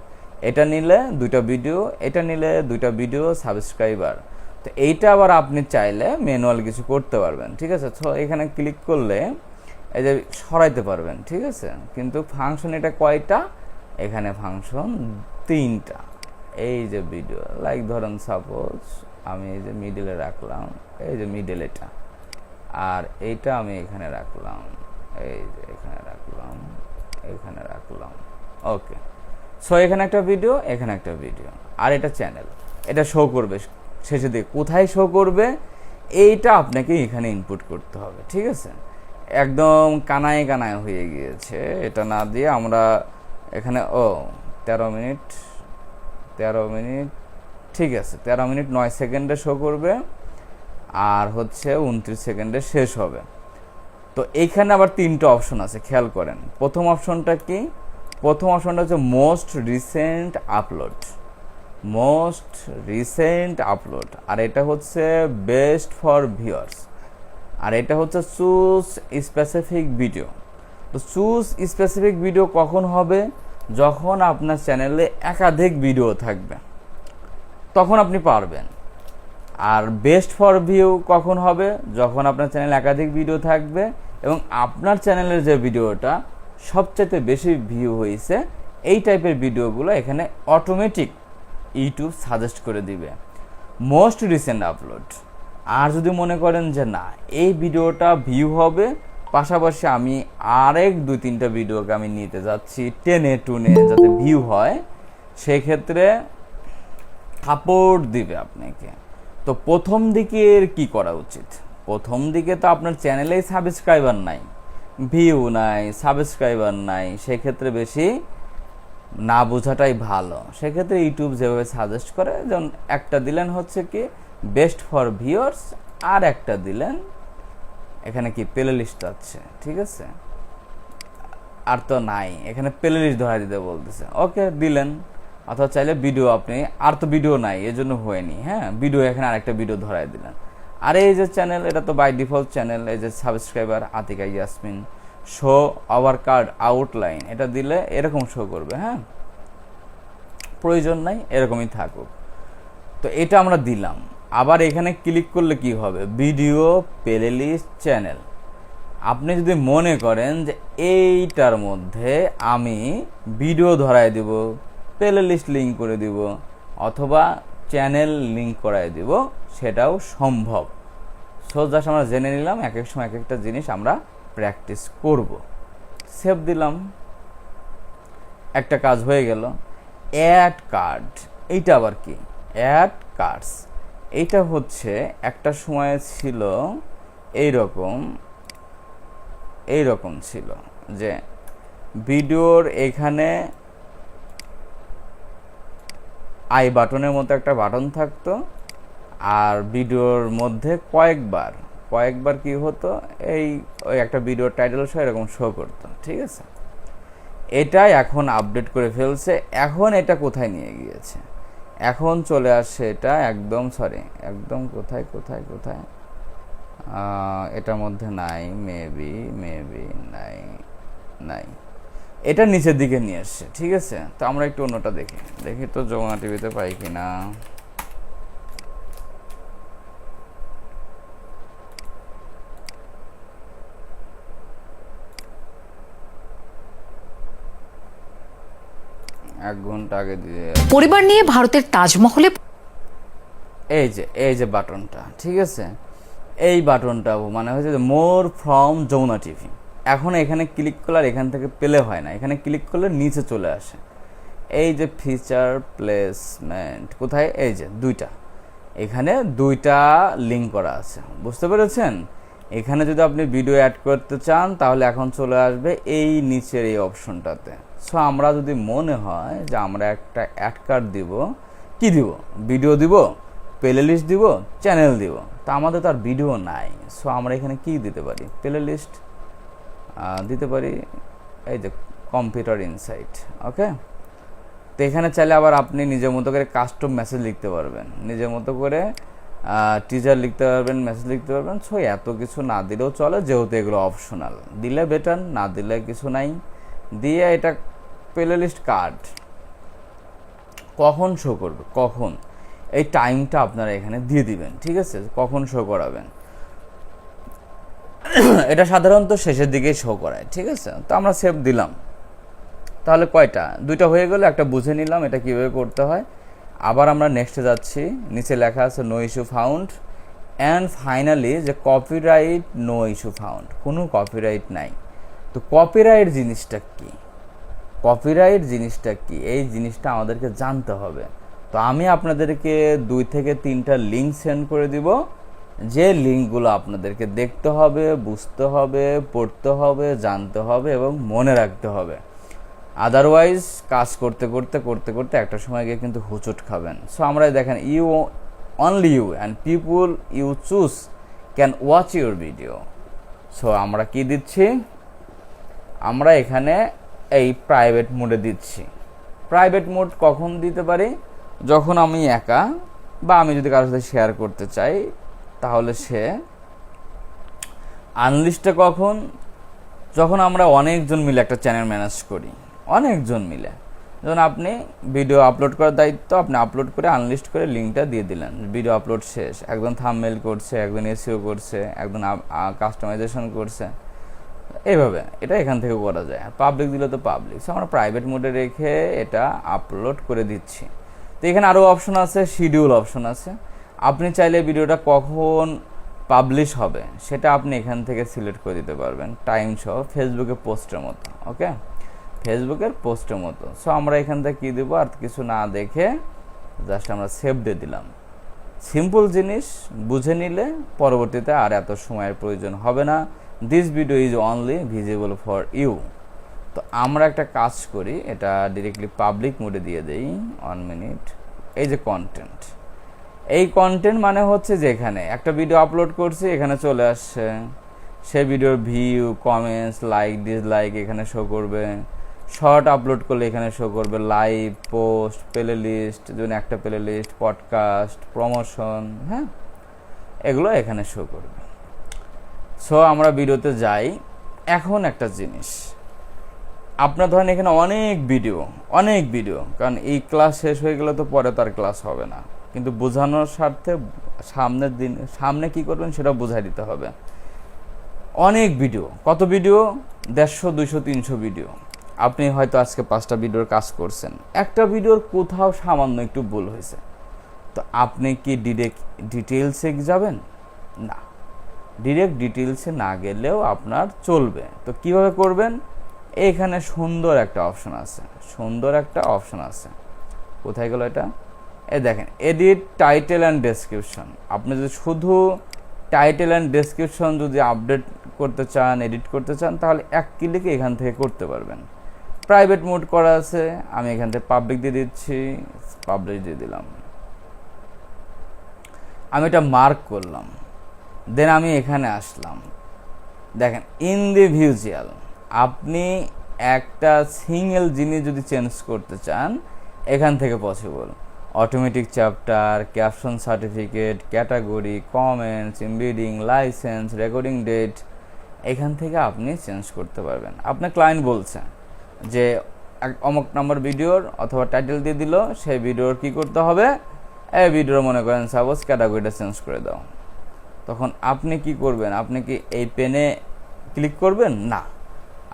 এটা নিলে 2টা ভিডিও, এটা নিলে 2টা ভিডিও, সাবস্ক্রাইবার। তো এইটা আবার আপনি চাইলে ম্যানুয়াল কিছু করতে পারবেন, ঠিক আছে। তো এখানে ক্লিক করলে এই যে সরাইতে পারবেন, ঠিক আছে। কিন্তু ফাংশন এটা কয়টা, এখানে ফাংশন 3টা। এই যে ভিডিও, লাইক ধরেন সাপোজ আমি এই যে মিডলে রাখলাম, এই যে মিডল এটা, আর এইটা আমি এখানে রাখলাম, এই যে এখানে রাখলাম, ওকে। সো এখানে একটা ভিডিও, এখানে একটা ভিডিও, আর এটা চ্যানেল। এটা শো করবে শেষে দিয়ে, কোথায় শো করবে এইটা আপনাকে এখানে ইনপুট করতে হবে, ঠিক আছে। একদম কানায় হয়ে গিয়েছে, এটা না দিয়ে আমরা এখানে 13 মিনিট, ঠিক আছে, 13 মিনিট 9 সেকেন্ডে শো করবে, আর হচ্ছে 29 সেকেন্ডে শেষ হবে। তো এইখানে আবার 3টা অপশন আছে, খেয়াল করেন। প্রথম অপশনটা কি, প্রথম অপশনটা হচ্ছে মোস্ট রিসেন্ট আপলোড, আর এটা হচ্ছে বেস্ট ফর ভিউয়ার্স, আর এটা হচ্ছে চুজ স্পেসিফিক ভিডিও। তো চুজ স্পেসিফিক ভিডিও কখন হবে, যখন আপনার চ্যানেলে একাধিক ভিডিও থাকবে তখন আপনি পারবেন। আর বেস্ট ফর ভিউ কখন হবে? যখন আপনার চ্যানেলে একাধিক ভিডিও থাকবে এবং আপনার চ্যানেলের যে ভিডিওটা সবচেয়ে বেশি ভিউ হয়েছে এই টাইপের ভিডিওগুলো এখানে অটোমেটিক ইউটিউব সাজেস্ট করে দিবে মোস্ট রিসেন্ট আপলোড। আর যদি মনে করেন যে না এই ভিডিওটা ভিউ হবে, পাশাপাশি আমি আরেক 2-3টা ভিডিওকে আমি নিতে যাচ্ছি টেনে টুনে যাতে ভিউ হয়, সেক্ষেত্রে সাপোর্ট দিবে আপনাকে। তো প্রথম দিকের কি করা উচিত? প্রথম দিকে তো আপনার চ্যানেলেই সাবস্ক্রাইবার নাই, ভিউ নাই, সাবস্ক্রাইবার নাই, সেক্ষেত্রে বেশি না বোঝাটাই ভালো। সেক্ষেত্রে ইউটিউব যেভাবে সাজেস্ট করে, যেমন একটা দিলেন হচ্ছে কি বেস্ট ফর ভিউয়ার্স, আর একটা দিলেন এখানে কি প্লে লিস্ট আছে, ঠিক আছে, আর তো নাই, এখানে প্লে লিস্ট ধরা দিতে বলতেছে, ওকে দিলেন। অথবা চাইলে ভিডিও আপনি, আর তো ভিডিও নাই এজন্য হয়নি, হ্যাঁ ভিডিও এখানে আরেকটা ভিডিও ধরাই দিলেন। আর এই যে চ্যানেল, এটা তো বাই ডিফল্ট চ্যানেল, এই যে subscriber Atika Yasmin, show our card outline, এটা দিলে এরকম শো করবে, হ্যাঁ প্রয়োজন নাই, এরকমই থাকুক। তো এটা আমরা দিলাম। আবার এখানে ক্লিক করলে কি হবে? Video playlist channel. আপনি যদি মনে করেন যে এইটার মধ্যে আমি ভিডিও ধরায় দিব, প্লে লিস্ট লিঙ্ক করে দিব, অথবা চ্যানেল লিঙ্ক করায় দিব, সেটাও সম্ভব। সো জাস্ট আমরা জেনে নিলাম, এক এক সময় এক একটা জিনিস আমরা প্র্যাকটিস করব। সেভ দিলাম, একটা কাজ হয়ে গেল। অ্যাড কার্ড, এইটা আবার কি? অ্যাড কার্ডস, এইটা হচ্ছে একটা সময় ছিল এইরকম ছিল যে ভিডিওর এখানে আই বাটনের মতো একটা বাটন থাকতো, আর ভিডিওর মধ্যে কয়েকবার কি হতো, ওই একটা ভিডিওর টাইটেল শো এরকম শো করতো, ঠিক আছে। এটাই এখন আপডেট করে ফেলছে। এখন এটা কোথায় নিয়ে গিয়েছে? এখন চলে আসছে এটা একদম কোথায় এটার মধ্যে নাই, মেবি নাই, এটা নিচের দিকে নিয়ে আসছে, ঠিক আছে। তো আমরা একটু অন্যটা দেখি তো যমুনা টিভিতে পাই কিনা। এক ঘন্টা আগে দিয়ে পরিবার নিয়ে ভারতের তাজমহলে, এই যে বাটনটা, ঠিক আছে, এই বাটনটা মানে হচ্ছে যে মোর ফ্রম যমুনা টিভি। এখন এখানে ক্লিক করলে আর এখান থেকে প্লে হয় না, এখানে ক্লিক করলে নিচে চলে আসে। এই যে ফিচার প্লেসমেন্ট কোথায়? এই যে এখানে দুইটা লিঙ্ক করা আছে, বুঝতে পেরেছেন? এখানে যদি আপনি ভিডিও অ্যাড করতে চান তাহলে এখন চলে আসবে এই নিচের এই অপশনটাতে। সো আমরা যদি মনে হয় যে আমরা একটা অ্যাড কার্ড দিব, কি দিব? ভিডিও দিব, প্লে লিস্ট দিব, চ্যানেল দিব। তা আমাদের তো আর ভিডিও নাই, সো আমরা এখানে কি দিতে পারি? প্লে লিস্ট দিতে পারি, এই যে কম্পিউটার ইনসাইট, ওকে। তো এখানে চাইলে আবার আপনি নিজের মতো করে কাস্টম মেসেজ লিখতে পারবেন, নিজের মতো করে টিজার লিখতে পারবেন, মেসেজ লিখতে পারবেন। সো এত কিছু না দিলেও চলে, যেহেতু এগুলো অপশনাল। দিলে বেটার, না দিলে কিছু নাই। দিয়ে এটা প্লে লিস্ট কার্ড কখন শো করবে, কখন, এই টাইমটা আপনারা এখানে দিয়ে দিবেন, ঠিক আছে, কখন শো করাবেন। এটা সাধারণত শেষের দিকেই শো করায়, ঠিক আছে। তো আমরা সেভ দিলাম। তাহলে কয়টা? দুইটা হয়ে গেল, একটা বুঝে নিলাম এটা কীভাবে করতে হয়। আবার আমরা নেক্সটে যাচ্ছি, নিচে লেখা আছে no issue found, and finally যে কপিরাইট নো ইস্যু ফাউন্ড, কোনো কপিরাইট নাই। তো কপিরাইট জিনিসটা কি? এই জিনিসটা আমাদেরকে জানতে হবে। তো আমি আপনাদেরকে 2 থেকে 3টা লিঙ্ক সেন্ড করে দিব, যে লিঙ্কগুলো আপনাদেরকে দেখতে হবে, বুঝতে হবে, পড়তে হবে, জানতে হবে এবং মনে রাখতে হবে। আদারওয়াইজ কাজ করতে একটা সময় গিয়ে কিন্তু হুচট খাবেন। সো আমরা দেখেন, only you and people you choose can watch your video. So আমরা কি দিচ্ছি? আমরা এখানে এই প্রাইভেট মোডে দিচ্ছি। প্রাইভেট মোড কখন দিতে পারি? যখন আমি একা, বা আমি যদি কারোর সাথে শেয়ার করতে চাই, তাহলে সে। আনলিস্টে কখন? যখন আমরা অনেকজন মিলে একটা চ্যানেল ম্যানেজ করি, অনেকজন মিলে। যেমন আপনি ভিডিও আপলোড করার দায়িত্ব, আপনি আপলোড করে আনলিস্ট করে লিঙ্কটা দিয়ে দিলেন, ভিডিও আপলোড শেষ। একজন থাম্বনেল করছে, একজন এসইও করছে, একজন কাস্টমাইজেশন করছে, এইভাবে এটা এখান থেকে করা যায়। আর পাবলিক দিলে তো পাবলিক, সো আমরা প্রাইভেট মোডে রেখে এটা আপলোড করে দিচ্ছি। তো এখানে আরও অপশন আছে, শিডিউল অপশন আছে। আপনি চাইলে ভিডিওটা কখন পাবলিশ হবে সেটা আপনি এখান থেকে সিলেক্ট করে দিতে পারবেন, টাইম সহ, ফেসবুকে পোস্টের মতো। ওকে, ফেসবুকের পোস্টের মতো। সো আমরা এখান থেকে কী দেবো, আর কিছু না দেখে জাস্ট আমরা সেভ দিয়ে দিলাম। সিম্পল জিনিস, বুঝে নিলে পরবর্তীতে আর এত সময়ের প্রয়োজন হবে না। This video is only visible for you. তো আমরা একটা কাজ করি, এটা ডিরেক্টলি পাবলিক মোডে দিয়ে দেই। 1 মিনিট। এই যে কন্টেন্ট, এই কন্টেন্ট মানে হচ্ছে যে এখানে একটা ভিডিও আপলোড করছি, এখানে চলে আসছে, সেই ভিডিওর ভিউ, কমেন্টস, লাইক, ডিসলাইক এখানে শো করবে। শর্ট আপলোড করলে এখানে শো করবে, লাইভ, পোস্ট, প্লে লিস্ট, যেমন একটা প্লে লিস্ট, পডকাস্ট, প্রমোশন, হ্যাঁ, এগুলো এখানে শো করবে। সো আমরা ভিডিওতে যাই। এখন একটা জিনিস, আপনার ধরেন এখানে অনেক ভিডিও, কারণ এই ক্লাস শেষ হয়ে গেলে তো পরে তার ক্লাস হবে না, কিন্তু বোঝানোর স্বার্থে সামনে কি করবেন সেটা বোঝাই দিতে হবে। অনেক ভিডিও, কত ভিডিও, 150, 200, 300 ভিডিও। আপনি হয়তো আজকে 5টা ভিডিওর কাজ করছেন, একটা ভিডিওর কোথাও সামান্য একটু ভুল হয়েছে, তো আপনি কি ডিরেক্ট ডিটেলসে যাবেন? না, ডিরেক্ট ডিটেলসে না গেলেও আপনার চলবে। তো কিভাবে করবেন? এখানে সুন্দর একটা অপশন আছে, কোথায় গেল এটা? এই দেখেন, এডিট টাইটেল অ্যান্ড ডেসক্রিপশন। আপনি যদি শুধু টাইটেল অ্যান্ড ডেসক্রিপশন যদি আপডেট করতে চান, এডিট করতে চান, তাহলে এক ক্লিকে এখান থেকে করতে পারবেন। প্রাইভেট মোড করা আছে, আমি এখান থেকে পাবলিক দিয়ে দিচ্ছি, পাবলিশ দিয়ে দিলাম। আমি এটা মার্ক করলাম, দেন আমি এখানে আসলাম। দেখেন, ইন্ডিভিজুয়াল, আপনি একটা সিঙ্গেল জিনিস যদি চেঞ্জ করতে চান এখান থেকে possible. Automatic chapter, caption, certificate, category, comments, embedding, licence, recording date, এখান থেকে আপনি চেঞ্জ করতে পারবেন। আপনার ক্লায়েন্ট বলছে যে অমুক নাম্বার ভিডিওর অথবা টাইটেল দিয়ে দিল, সেই ভিডিওর কি করতে হবে, এই ভিডিওর মনে করেন সাপোজ ক্যাটাগরিটা চেঞ্জ করে দাও। তখন আপনি কি করবেন? আপনি কি এই পেনে ক্লিক করবেন? না,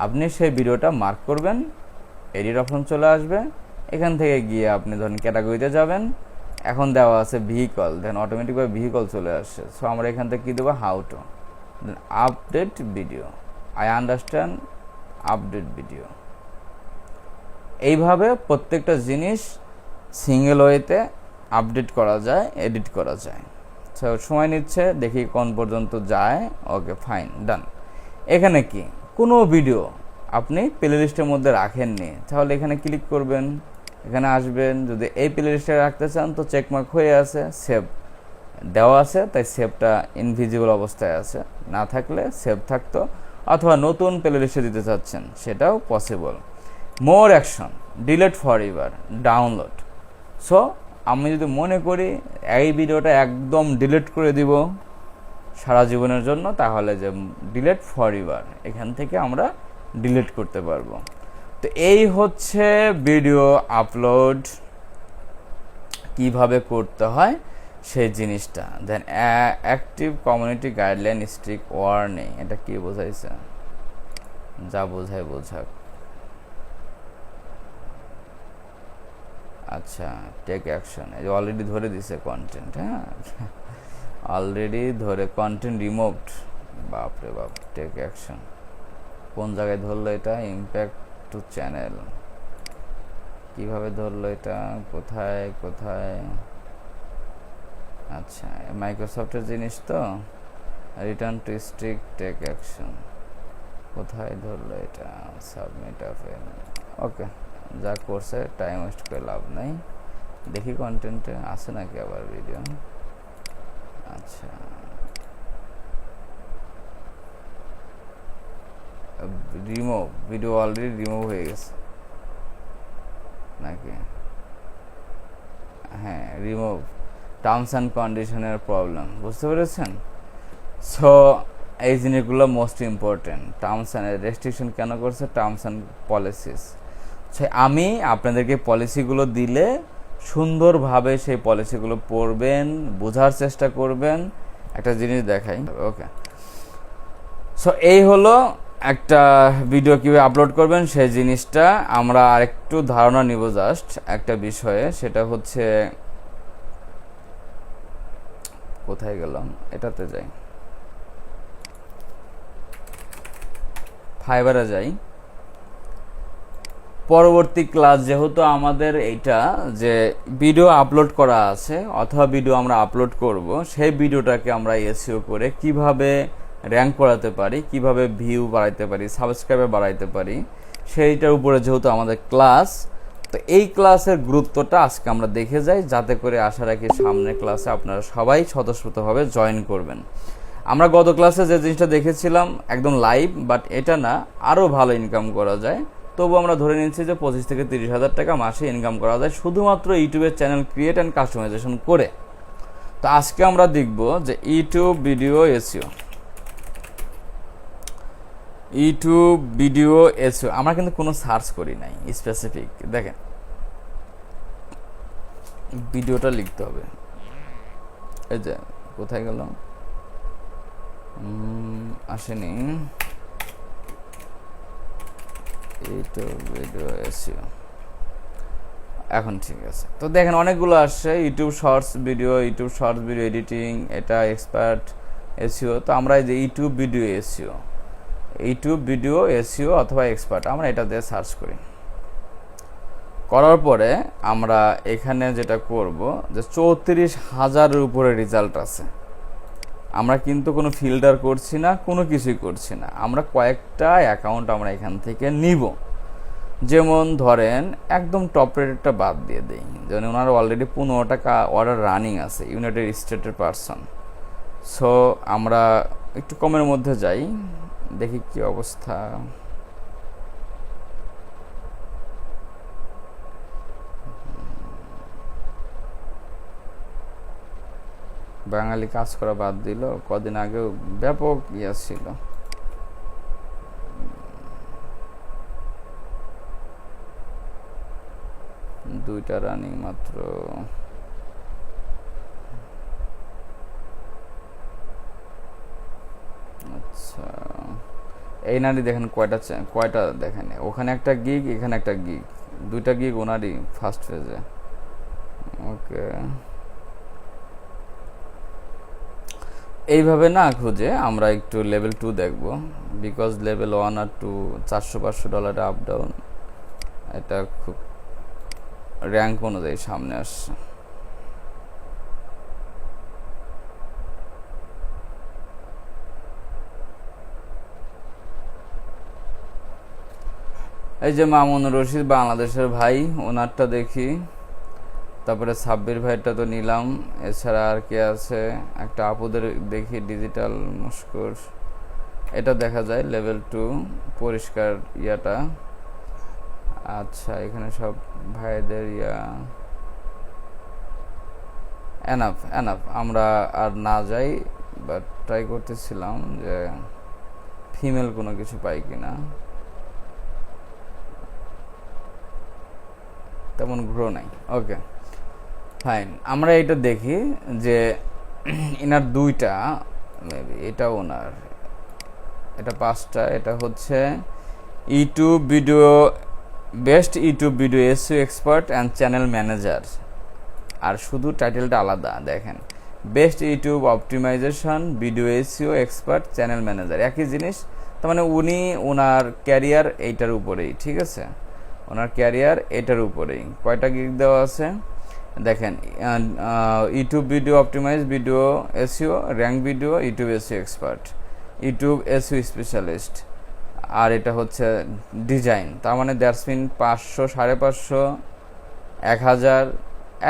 আপনি সেই ভিডিওটা মার্ক করবেন, এডিট অপশন চলে আসবে, এখান থেকে গিয়ে আপনি ধরেন ক্যাটাগরিতে যাবেন। এখন দেওয়া আছে ভেহিকল, দেন অটোমেটিকভাবে ভেহিকল চলে আসছে। সো আমরা এখান থেকে কী দেবো, how to, then update video, I understand, update video. এইভাবে প্রত্যেকটা জিনিস সিঙ্গেল ওয়েতে আপডেট করা যায়, এডিট করা যায়। সো সময় নিচ্ছে, দেখি কোন পর্যন্ত যায়। ওকে, ফাইন, ডান। এখানে কি কোনো ভিডিও আপনি প্লে লিস্টের মধ্যে রাখেননি, তাহলে এখানে ক্লিক করবেন, এখানে আসবেন। যদি এই প্লে লিস্টে রাখতে চান তো চেকমার্ক হয়ে আছে, সেভ দেওয়া আছে, তাই সেভটা ইনভিজিবল অবস্থায় আছে। না থাকলে সেভ থাকতো, অথবা নতুন প্লে লিস্টে দিতে চাচ্ছেন সেটাও possible. More action, delete for ever, download. So আমি যদি মনে করি এই ভিডিওটা একদম ডিলিট করে দিব সারা জীবনের জন্য, তাহলে যে ডিলিট ফর এভার, এখান থেকে আমরা ডিলিট করতে পারবো। তো এই হচ্ছে ভিডিও আপলোড কিভাবে করতে হয় সেই জিনিসটা। Then active community guideline, strict warning, এটা কি বোঝাইছে? যা বোঝায় বোঝাক। আচ্ছা, টেক অ্যাকশন, এই অলরেডি ধরে দিছে কন্টেন্ট, হ্যাঁ, অলরেডি ধরে কন্টেন্ট রিমুভড। বাপরে বাপ, টেক অ্যাকশন কোন জায়গায় ধরলো এটা? ইম্প্যাক্ট টু চ্যানেল, কিভাবে ধরলো এটা? কোথায়? আচ্ছা, মাইক্রোসফটের জিনিস তো। Return to strict take action, কোথায় ধরলো এটা? Submit often. ওকে, যা করছে টাইম ওয়েস্ট করে লাভ নাই। দেখি কন্টেন্টে আছে নাকি আবার ভিডিও। আচ্ছা, রিমুভ, ভিডিও অলরেডি রিমুভ হয়ে গেছে নাকি? হ্যাঁ, রিমুভ, টার্মস অ্যান্ড কন্ডিশনের প্রবলেম, বুঝতে পেরেছেন? সো এই জিনিসগুলো most important. Terms and restriction কেন করছে? Terms and policies. আমি আপনাদেরকে পলিসিগুলো দিলে সুন্দরভাবে সেই পলিসিগুলো পড়বেন, বোঝার চেষ্টা করবেন। একটা জিনিস দেখাই, ওকে। সো এই হলো একটা ভিডিও কীভাবে আপলোড করবেন সেই জিনিসটা। আমরা আরেকটু ধারণা নিব জাস্ট একটা বিষয়ে, সেটা হচ্ছে কোথায় গেলাম, এটাতে যাই, ফাইবারে যাই। পরবর্তী ক্লাস যেহেতু আমাদের এইটা যে ভিডিও আপলোড করা আছে অথবা ভিডিও আমরা আপলোড করব, সেই ভিডিওটাকে আমরা এসইও করে কিভাবে র্যাঙ্ক করাতে পারি, কিভাবে ভিউ বাড়াইতে পারি, সাবস্ক্রাইবার বাড়াইতে পারি, সেইটার উপরে যেহেতু আমাদের ক্লাস, তো এই ক্লাসের গুরুত্বটা আজকে আমরা দেখে যাই, যাতে করে আশা রাখি সামনের ক্লাসে আপনারা সবাই স্বতঃস্ফূর্তভাবে জয়েন করবেন। আমরা গত ক্লাসে যে জিনিসটা দেখেছিলাম একদম লাইভ, বাট এটা না, আরও ভালো ইনকাম করা যায়। তবু আমরা ধরে নিচ্ছি যে 25 থেকে 30 হাজার টাকা মাসে ইনকাম করা যায় শুধুমাত্র ইউটিউবের চ্যানেল ক্রিয়েট অ্যান্ড কাস্টমাইজেশন করে। তো আজকে আমরা দেখব যে YouTube video SEO, YouTube video SEO. আমরা কিন্তু কোনো সার্চ করি নাই স্পেসিফিক, দেখেন ভিডিওটা লিখতে হবে। এই যে কোথায় গেল, আসেনি, ইউটিউব ভিডিও এসইও, এখন ঠিক আছে। তো দেখেন অনেকগুলো আসছে, YouTube shorts video, YouTube shorts video editing, এটা এক্সপার্ট এসইও। তো আমরা এই যে YouTube video SEO, YouTube video SEO অথবা এক্সপার্ট, আমরা এটা দিয়ে সার্চ করি। করার পরে আমরা এখানে যেটা করব যে 34,000-এর উপরে রেজাল্ট আছে। আমরা কিন্তু কোনো ফিল্টার করছি না, কোনো কিছুই করছি না, আমরা কয়েকটা অ্যাকাউন্ট আমরা এখান থেকে নিব। যেমন ধরেন একদম টপ রেটেডটা বাদ দিয়ে দেই, যেমন ওনার অলরেডি 15 টাকা অর্ডার রানিং আছে, ইউনাইটেড স্টেটের পারসন। সো আমরা একটু কমের মধ্যে যাই, দেখি কি অবস্থা। বাঙালি কাজ করা বাদ দিল, কদিন আগেও ব্যাপক ইয়া ছিল। দুইটা রানিং মাত্র, আচ্ছা এই নারী দেখেন কয়টা দেখেন, ওখানে একটা গিগ, এখানে একটা গিগ, দুইটা গিগ ওনারই ফার্স্ট ফেজে। ওকে, এইভাবে না খুঁজে আমরা একটু লেভেল 2 দেখব, বিকজ লেভেল 1 আর 2 $400-500 আপ ডাউন, এটা খুব র্যাঙ্ক অনুযায়ী সামনে আসছে। এই যে মামুন রশিদ বাংলাদেশের ভাই, ওনারটা দেখি। তারপরে সাব্বির ভাইটা তো নিলাম, এছাড়া আর কে আছে, একটা আপুদের দেখি, ডিজিটাল মুস্কুর, এটা দেখা যায় লেভেল 2 পরিষ্কার ইয়াটা। আচ্ছা এখানে সব ভাইদের ইয়া, এনাফ আমরা আর না যাই, বাট ট্রাই করতেছিলাম যে ফিমেল কোনো কিছু পাই কিনা। তেমন গ্রো নাই, ওকে ফাইন। আমরা এটা দেখি যে এনার দুইটা, মেবি এটা ওনার, এটা 5টা, এটা হচ্ছে YouTube video best YouTube video SEO expert and channel manager, আর শুধু টাইটেলটা আলাদা দেখেন, best YouTube optimization video SEO expert channel manager, একই জিনিস। তার মানে উনি ওনার ক্যারিয়ার এইটার উপরেই, ঠিক আছে, ওনার ক্যারিয়ার এটার উপরেই। কয়টা গিগ দেওয়া আছে দেখেন, YouTube video optimize video SEO, rank video, YouTube SEO expert, YouTube SEO specialist, আর এটা হচ্ছে ডিজাইন। তার মানে দ্যাটস মিন 500, 550, 1000,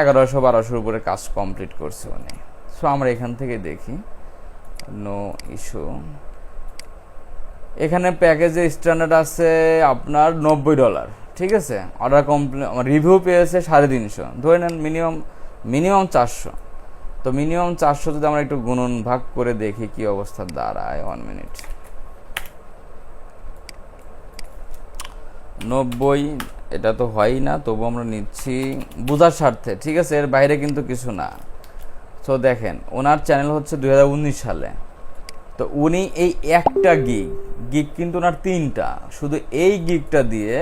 1100, 1200 উপরে কাজ কমপ্লিট করছে উনি। সো আমরা এখান থেকে দেখি, নো ইস্যু। এখানে প্যাকেজে স্ট্যান্ডার্ড আছে আপনার $90, ঠিক আছে। অর্ডার কমপ্লিট, রিভিউ পেয়েছে 350, ধরে নেন মিনিমাম 400। তো মিনিমাম 400 যদি আমরা একটু গুণন ভাগ করে দেখি কি অবস্থা দাঁড়ায়। 1 মিনিট, 90 এটা তো হয়ই না, তবু আমরা নিচ্ছি বোঝার স্বার্থে, ঠিক আছে? এর বাইরে কিন্তু কিছু না। তো দেখেন, ওনার চ্যানেল হচ্ছে 2019 সালে। তো উনি এই একটা গিগ কিন্তু ওনার 3টা, শুধু এই গিগটা দিয়ে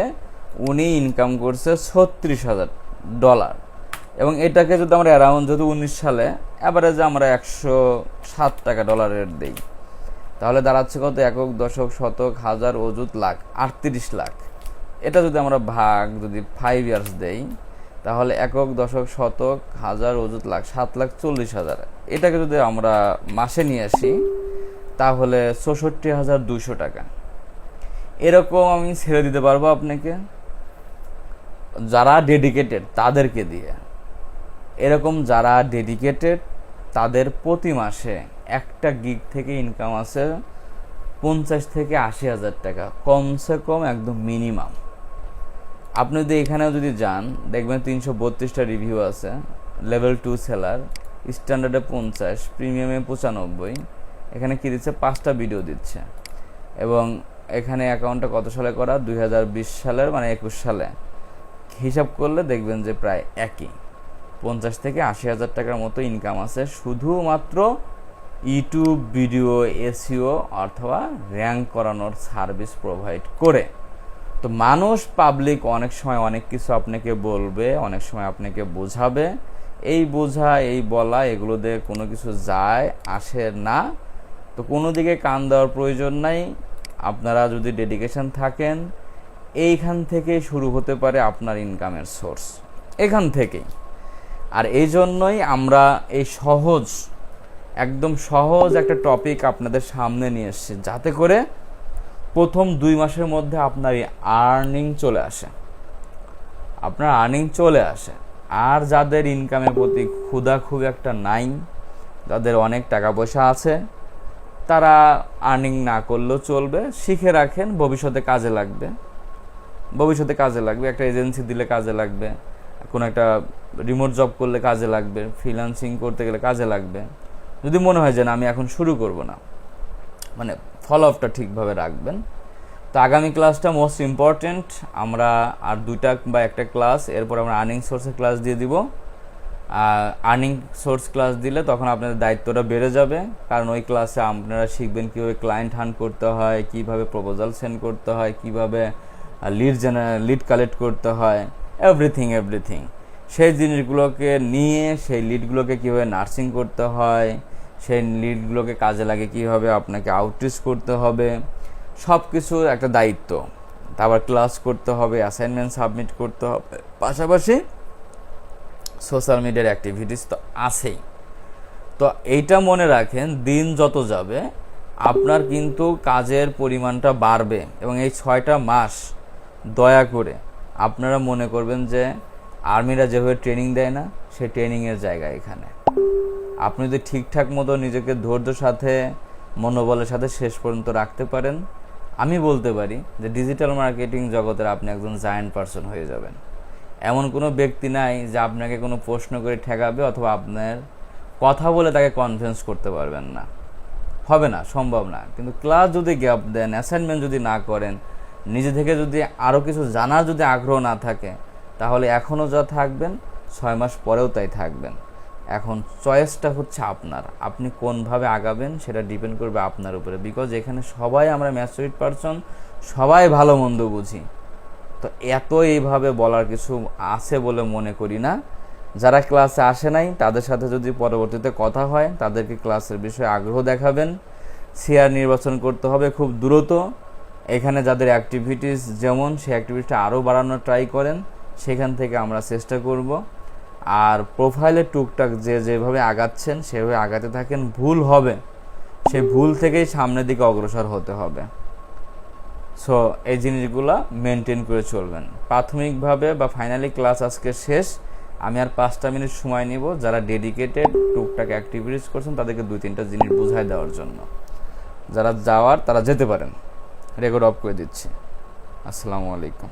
উনি ইনকাম করছে $36,000। এবং এটাকে যদি আমরা অ্যারাউন্ড যদি 19 সালে অ্যাভারেজে আমরা $107 রেট দিই, তাহলে দাঁড়াচ্ছে কত? একক, দশক, শতক, হাজার, অযুত, লাখ, 38 লাখ। এটা যদি আমরা ভাগ যদি 5 ইয়ার্স দেই, তাহলে একক, দশক, শতক, হাজার, অযুত, লাখ, 7,40,000। এটাকে যদি আমরা মাসে নিয়ে আসি, তাহলে 64,200 টাকা। এরকম আমি ছেড়ে দিতে পারবো আপনাকে, যারা ডেডিকেটেড তাদেরকে দিয়ে। এরকম যারা ডেডিকেটেড তাদের প্রতি মাসে একটা গিগ থেকে ইনকাম আছে 50 থেকে 80,000 টাকা কমসে কম, একদম মিনিমাম। আপনি যদি এখানেও যদি যান, দেখবেন 332টা রিভিউ আছে। লেভেল 2 সেলার, স্ট্যান্ডার্ডে 50, প্রিমিয়ামে 95। এখানে কি দিচ্ছে? 5টা ভিডিও দিচ্ছে। এবং এখানে অ্যাকাউন্টটা কত সালে করা? 2020 সালের, মানে 21 সালে। হিসাব করলে দেখবেন যে প্রায় একই, 50 থেকে 80,000 টাকার মতো ইনকাম আছে শুধুমাত্র ইউটিউব ভিডিও এসইও অথবা র্যাঙ্ক করানোর সার্ভিস প্রোভাইড করে। তো মানুষ, পাবলিক অনেক সময় অনেক কিছু আপনাকে বলবে, অনেক সময় আপনাকে বোঝাবে। এই বোঝা, এই বলা, এগুলো দিয়ে কোনো কিছু যায় আসে না। তো কোনো দিকে কান দেওয়ার প্রয়োজন নাই। আপনারা যদি ডেডিকেশন থাকেন, এইখান থেকেই শুরু হতে পারে আপনার ইনকামের সোর্স, এখান থেকেই। আর এই জন্যই আমরা এই সহজ, একদম সহজ একটা টপিক আপনাদের সামনে নিয়ে এসেছি, যাতে করে প্রথম 2 মাসের মধ্যে আপনার আর্নিং চলে আসে, আপনার আর্নিং চলে আসে। আর যাদের ইনকামের প্রতি ক্ষুধা খুব একটা নাই, যাদের অনেক টাকা পয়সা আছে, তারা আর্নিং না করলেও চলবে, শিখে রাখেন, ভবিষ্যতে কাজে লাগবে। ভবিষ্যতে কাজে লাগবে, একটা এজেন্সি দিলে কাজে লাগবে, কোনো একটা রিমোট জব করলে কাজে লাগবে, ফ্রিল্যান্সিং করতে গেলে কাজে লাগবে। যদি মনে হয় যে না, আমি এখন শুরু করব না, মানে ফলো আপটা ঠিকভাবে রাখবেন। তো আগামী ক্লাসটা মোস্ট ইম্পর্টেন্ট। আমরা আর 2টা বা 1টা ক্লাস, এরপর আমরা আর্নিং সোর্সের ক্লাস দিয়ে দিব। আর্নিং সোর্স ক্লাস দিলে তখন আপনাদের দায়িত্বটা বেড়ে যাবে, কারণ ওই ক্লাসে আপনারা শিখবেন কীভাবে ক্লায়েন্ট হান্ট করতে হয়, কীভাবে প্রপোজাল সেন্ড করতে হয়, কীভাবে লিড কালেক্ট করতে হয়, এভরিথিং। সেই জিনিসগুলোকে নিয়ে সেই লিডগুলোকে কীভাবে নার্সিং করতে হয়, সেই লিডগুলোকে কাজে লাগে কীভাবে আপনাকে আউটরিচ করতে হবে, সব কিছু একটা দায়িত্ব। তারপর ক্লাস করতে হবে, অ্যাসাইনমেন্ট সাবমিট করতে হবে, পাশাপাশি সোশ্যাল মিডিয়ার অ্যাক্টিভিটিস তো আছেই। তো এইটা মনে রাখেন, দিন যত যাবে আপনার কিন্তু কাজের পরিমাণটা বাড়বে। এবং এই 6টা মাস দয়া করে আপনারা মনে করবেন যে আর্মিরা যেভাবে ট্রেনিং দেয় না, সেই ট্রেনিংয়ের জায়গা এখানে। আপনি যদি ঠিকঠাক মতো নিজেকে ধৈর্যের সাথে, মনোবলের সাথে শেষ পর্যন্ত রাখতে পারেন, আমি বলতে পারি যে ডিজিটাল মার্কেটিং জগতের আপনি একজন জায়ান্ট পারসন হয়ে যাবেন। এমন কোনো ব্যক্তি নাই যে আপনাকে কোনো প্রশ্ন করে ঠেকাবে, অথবা আপনার কথা বলে তাকে কনভিন্স করতে পারবেন না, হবে না, সম্ভব না। কিন্তু ক্লাস যদি গ্যাপ দেন, অ্যাসাইনমেন্ট যদি না করেন, নিজে থেকে যদি আরও কিছু জানার যদি আগ্রহ না থাকে, তাহলে এখনও যা থাকবেন 6 মাস পরেও তাই থাকবেন। এখন চয়েসটা হচ্ছে আপনার, আপনি কোনভাবে আগাবেন সেটা ডিপেন্ড করবে আপনার উপরে। বিকজ এখানে সবাই আমরা ম্যাচুরিড পারসন, সবাই ভালো মন্দ বুঝি। তো এত এইভাবে বলার কিছু আছে বলে মনে করি না। যারা ক্লাসে আসে নাই তাদের সাথে যদি পরবর্তীতে কথা হয়, তাদেরকে ক্লাসের বিষয়ে আগ্রহ দেখাবেন। শেয়ার নির্বাচন করতে হবে খুব দ্রুত। এখানে যাদের অ্যাক্টিভিটিস যেমন, সেই অ্যাক্টিভিটিটা আরও বাড়ানোর ট্রাই করেন, সেখান থেকে আমরা চেষ্টা করব। আর প্রোফাইলে টুকটাক যেভাবে আগাচ্ছেন সেভাবে আগাতে থাকেন। ভুল হবে, সেই ভুল থেকেই সামনের দিকে অগ্রসর হতে হবে। সো এই জিনিসগুলো মেনটেন করে চলবেন প্রাথমিকভাবে। বা ফাইনালি ক্লাস আজকে শেষ, আমি আর 5টা মিনিট সময় নিব যারা ডেডিকেটেড টুকটাক অ্যাক্টিভিটিস করছেন তাদেরকে 2-3টা জিনিস বুঝাই দেওয়ার জন্য। যারা যাওয়ার তারা যেতে পারেন, রেকর্ড অফ করে দিচ্ছি। আসসালামু আলাইকুম।